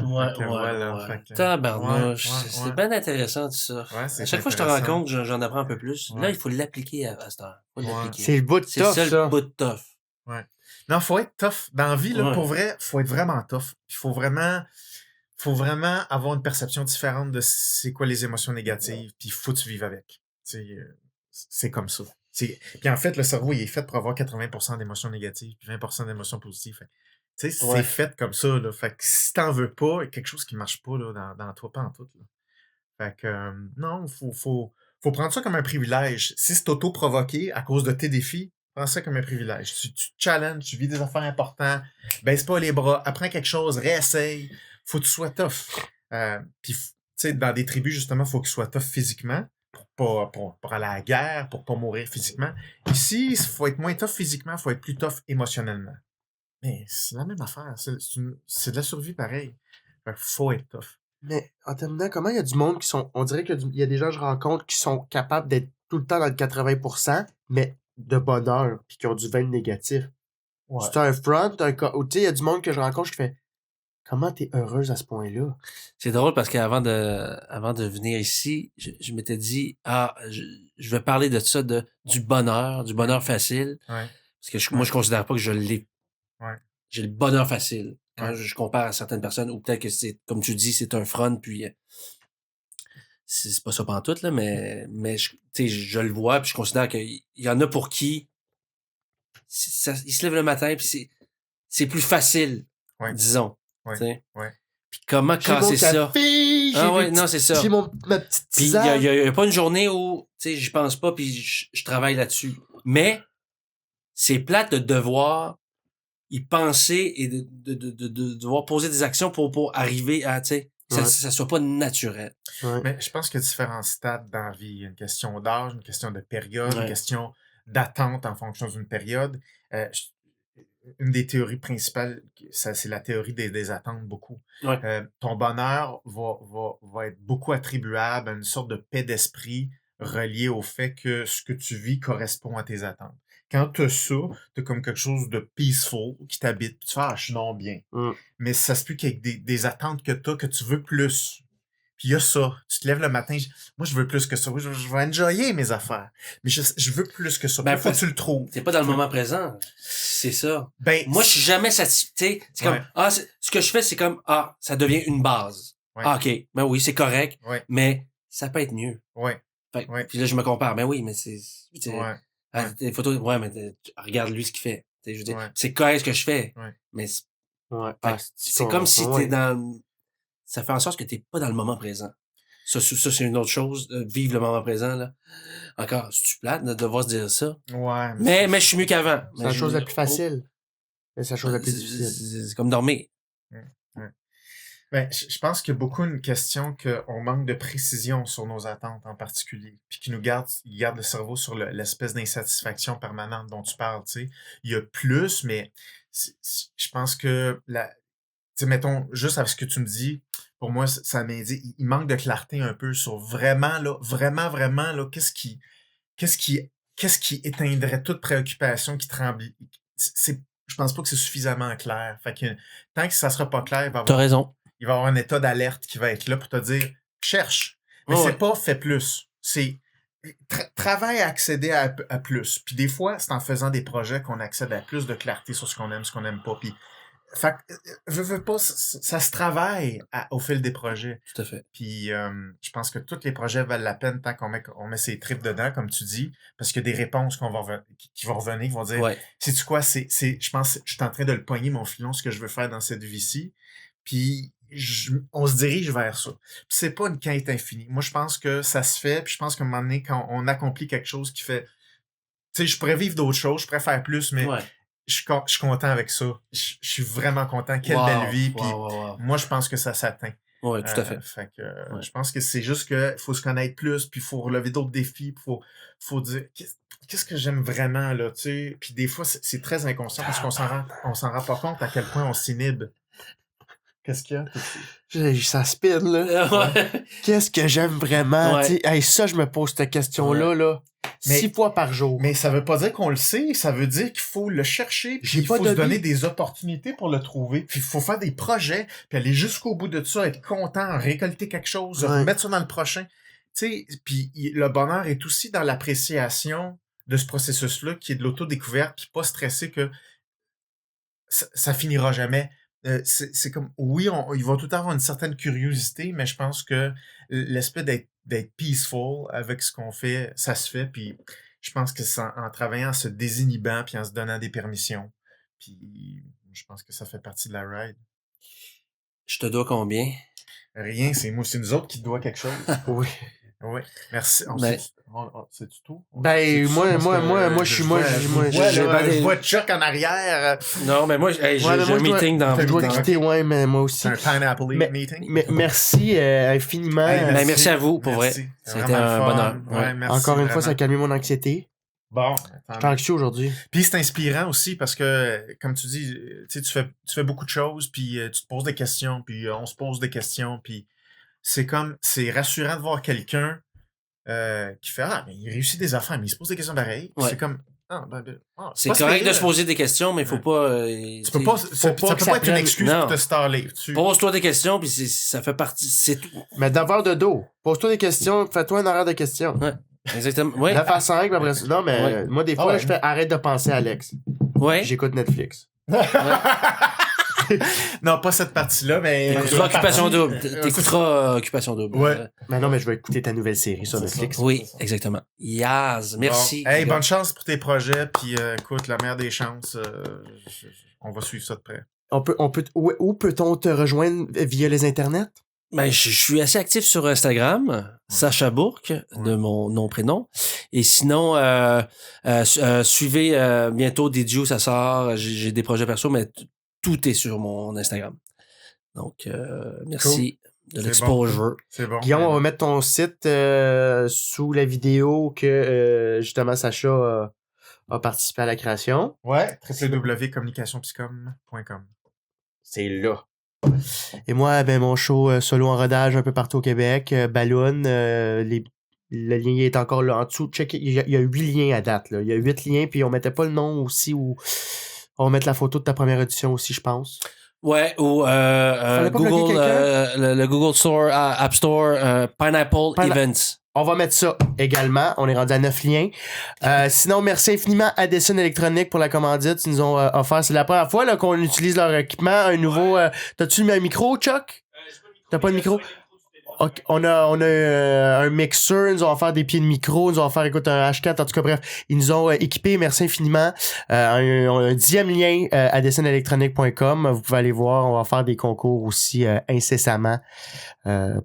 Ouais, voilà. ouais. Fait que, Tabarnouche, ouais, c'est ouais. bien intéressant tout ça. Ouais, c'est À chaque fois que je te intéressant. rencontre, j'en apprends un peu plus. Ouais. Là, il faut l'appliquer à cette heure. Faut Ouais. l'appliquer. C'est le bout de C'est tough, le seul ça. bout de tough. Non, faut être tough. Dans la vie, là, Ouais. pour vrai, faut être vraiment tough. Il faut vraiment avoir une perception différente de c'est quoi les émotions négatives, puis il faut que tu vives avec. Tu sais, c'est comme ça. Puis en fait, le cerveau, il est fait pour avoir 80% d'émotions négatives, puis 20% d'émotions positives. Fait, tu sais, Ouais. c'est fait comme ça, là. Fait que si t'en veux pas, il y a quelque chose qui marche pas, là, dans toi, pas en tout, là. Fait que, non, faut prendre ça comme un privilège. Si c'est auto-provoqué à cause de tes défis, prends ça comme un privilège. Tu te challenges, tu vis des affaires importantes, baisse pas les bras, apprends quelque chose, réessaye. Faut que tu sois tough. Puis, tu sais, dans des tribus, justement, faut que tu sois tough physiquement pour aller à la guerre, pour pas mourir physiquement. Ici, il faut être moins tough physiquement, faut être plus tough émotionnellement. Mais c'est la même affaire. C'est de la survie pareil. Fait qu'il faut être tough. Mais en terminant, comment il y a du monde qui sont. On dirait qu'il y a des gens que je rencontre qui sont capables d'être tout le temps dans le 80%, mais de bonheur, puis qui ont du vin négatif. Ouais. C'est un front, tu sais, il y a du monde que je rencontre, je fais comment t'es heureuse à ce point-là? C'est drôle parce qu'avant de venir ici, je m'étais dit, je vais parler de ça, du bonheur facile. Ouais. Parce que moi, je considère pas que je l'ai. Ouais. J'ai le bonheur facile. Quand Ouais. je compare à certaines personnes, ou peut-être que c'est, comme tu dis, c'est un front, puis c'est pas ça pantoute, là, mais tu sais, je le vois, puis je considère qu'il y en a pour qui ils se lèvent le matin, puis c'est plus facile, Ouais. disons. Ouais. T'sais. Ouais. Puis comment J'ai mon casser ça? café, Ah ouais, non, c'est ça. J'ai ma petite Puis il tisane. y a pas une journée où, tu sais, j'y pense pas, puis je travaille là-dessus. Mais c'est plate de devoir y penser et de devoir poser des actions pour arriver à, tu sais, Ouais. ça soit pas naturel. Ouais. Mais je pense qu'il y a différents stades dans la vie. Il y a une question d'âge, une question de période, Ouais. une question d'attente en fonction d'une période. Une des théories principales, c'est la théorie des attentes beaucoup. Ouais. Ton bonheur va être beaucoup attribuable à une sorte de paix d'esprit reliée au fait que ce que tu vis correspond à tes attentes. Quand tu as ça, tu as comme quelque chose de peaceful qui t'habite, puis tu fais « Ah, je suis non bien Mm. ». Mais ça se peut qu'il y ait des attentes que tu as, que tu veux plus. Puis il y a ça. Tu te lèves le matin, moi je veux plus que ça. Je vais enjoyer mes affaires. Mais je veux plus que ça. Ben, Il faut que tu le trouves. C'est pas dans le moment présent. C'est ça. Ben, Moi, je suis jamais satisfait. C'est Ouais. comme, ce que je fais, c'est comme, ça devient une base. Ouais. OK. Ben oui, c'est correct. Ouais. Mais ça peut être mieux. Ouais. Fait, Ouais. Puis là, je me compare. Ben oui, mais c'est Ouais. des photos, ouais, mais regarde lui ce qu'il fait. T'sais, je veux dire, Ouais. c'est correct ce que je fais. Ouais. Mais Ouais. c'est comme si t'es dans, ça fait en sorte que t'es pas dans le moment présent. Ça c'est une autre chose, vivre le moment présent, là. Encore, c'est-tu plate de devoir se dire ça? Ouais. Mais je suis mieux qu'avant. C'est la chose la plus facile. Mais c'est la chose la plus difficile. C'est comme dormir. Ben, je pense qu'il y a beaucoup une question qu'on manque de précision sur nos attentes en particulier, puis qui nous garde le cerveau sur l'espèce d'insatisfaction permanente dont tu parles, tu sais. Il y a plus, mais je pense que tu sais, mettons, juste avec ce que tu me dis, pour moi, ça m'indique, il manque de clarté un peu sur vraiment, là, qu'est-ce qui éteindrait toute préoccupation qui tremble. Je pense pas que c'est suffisamment clair. Fait que tant que ça sera pas clair, T'as raison. il va y avoir un état d'alerte qui va être là pour te dire cherche. Mais Oh, c'est ouais. pas fais plus. C'est travaille à accéder à plus. Puis des fois, c'est en faisant des projets qu'on accède à plus de clarté sur ce qu'on aime pas. Puis, fait que, je veux pas, ça se travaille au fil des projets. Tout à fait. Puis je pense que tous les projets valent la peine tant qu'on met ses tripes dedans, comme tu dis, parce qu'il y a des réponses qui vont revenir, qui vont dire Ouais. sais-tu quoi, je pense que je suis en train de le pogner, mon filon, ce que je veux faire dans cette vie-ci. Puis on se dirige vers ça. Puis c'est pas une quête infinie. Moi, je pense que ça se fait, puis je pense qu'à un moment donné, quand on accomplit quelque chose qui fait... Tu sais, je pourrais vivre d'autres choses, je pourrais faire plus, mais Ouais. je suis content avec ça. Je suis vraiment content. Quelle belle vie. Puis moi, je pense que ça s'atteint. Ouais, tout à fait. Fait que je pense que c'est juste que faut se connaître plus, puis il faut relever d'autres défis, puis faut dire qu'est-ce que j'aime vraiment, là, tu sais. Puis des fois, c'est très inconscient parce qu'on s'en rend pas compte à quel point on s'inhibe. Qu'est-ce qu'il y a? Ça spin, là. Ouais. Qu'est-ce que j'aime vraiment? Ouais. Tu sais, hey, ça, je me pose cette question-là, là. Mais- 6 fois par jour. Mais ça veut pas dire qu'on le sait, ça veut dire qu'il faut le chercher, puis J'ai il pas faut de se donner vie. des opportunités pour le trouver, puis il faut faire des projets, puis aller jusqu'au bout de ça, être content, récolter quelque chose, Ouais. mettre ça dans le prochain. Tu sais, puis le bonheur est aussi dans l'appréciation de ce processus-là, qui est de l'autodécouverte, puis pas stresser que ça finira jamais. C'est comme, oui, il va tout le temps avoir une certaine curiosité, mais je pense que l'aspect d'être peaceful avec ce qu'on fait, ça se fait, puis je pense que c'est en travaillant, en se désinhibant, puis en se donnant des permissions, puis je pense que ça fait partie de la ride. Je te dois combien? Rien, c'est nous autres qui te doit quelque chose. Oui. Oui, merci. Ben- C'est-tu tout? Ben, C'est-tu moi, ça? Parce moi, que moi, je suis, moi, je je- vois, moi, là, j'ai pas je des- vois Chuck en arrière. Non, mais moi, hey, j'ai Ouais, mais j'ai moi, un meeting dans... Je dois dans- quitter, ouais, mais moi aussi. C'est un pineapple Mais- meeting. Mais merci infiniment. Hey, Ben, merci à vous, pour Merci. vrai. C'est C'était vraiment un le fun. bonheur. Ouais, Ouais. merci Encore une fois, ça a vraiment. calmé mon anxiété. Bon. Je suis anxieux aujourd'hui. Puis c'est inspirant aussi parce que, comme tu dis, tu fais beaucoup de choses, puis tu te poses des questions, puis on se pose des questions, puis c'est rassurant de voir quelqu'un qui fait mais il réussit des affaires, mais il se pose des questions pareilles. Ouais. C'est comme c'est correct de se poser des questions, mais il faut pas. Tu peux pas, ça peut pas être une excuse pour te starler. Pose-toi des questions, puis ça fait partie. C'est tout. Mais d'avoir de dos. Pose-toi des questions, fais-toi un horaire de questions. Ouais. Exactement. Oui. La face 5, après ça. Non, mais moi, des fois, je fais arrête de penser à Alex. Ouais. J'écoute Netflix. Non, pas cette partie-là, mais. T'écouteras Occupation Double. T'écouteras Occupation Double. Ouais. Mais non, mais je vais écouter ta nouvelle série sur Netflix. Oui, exactement. Yaz, merci. Bon. Hey, bonne chance pour tes projets, puis écoute, la meilleure des chances, on va suivre ça de près. Où peut-on te rejoindre via les internets? Ben, je suis assez actif sur Instagram, Sacha Bourque, de mon nom-prénom. Et sinon, suivez bientôt Didio, ça sort. J'ai des projets perso, mais tout est sur mon Instagram. Donc, merci de l'exposure. C'est bon. Guillaume, on va mettre ton site sous la vidéo que justement Sacha a participé à la création. Ouais, www.communicationpsycom.com. C'est là. Et moi, ben mon show solo en rodage un peu partout au Québec, Balloon, le lien est encore là en dessous. Check, il y a 8 liens à date. Là. Il y a 8 liens, puis on mettait pas le nom aussi, ou on va mettre la photo de ta première édition aussi, je pense. Ouais, ou Google, le Google Store, App Store, Pineapple Events. On va mettre ça également. On est rendu à 9 liens. Sinon, merci infiniment à Dessin Électronique pour la commandite. Ils nous ont offert. C'est la première fois là, qu'on utilise leur équipement. Un nouveau... T'as-tu mis un micro, Chuck? T'as pas de micro? Okay. On a un mixeur, ils nous ont offert des pieds de micro, ils nous ont offert, écoute, un H4, en tout cas, bref, ils nous ont équipé, merci infiniment. Un 10e lien à dessinélectronique.com, vous pouvez aller voir, on va faire des concours aussi incessamment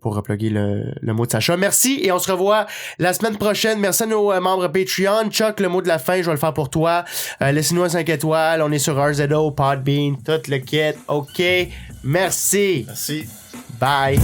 pour reploguer le mot de Sacha. Merci et on se revoit la semaine prochaine. Merci à nos membres Patreon. Chuck, le mot de la fin, je vais le faire pour toi. Laissez-nous un 5 étoiles, on est sur RZO, Podbean, tout le kit. OK, merci. Merci. Bye.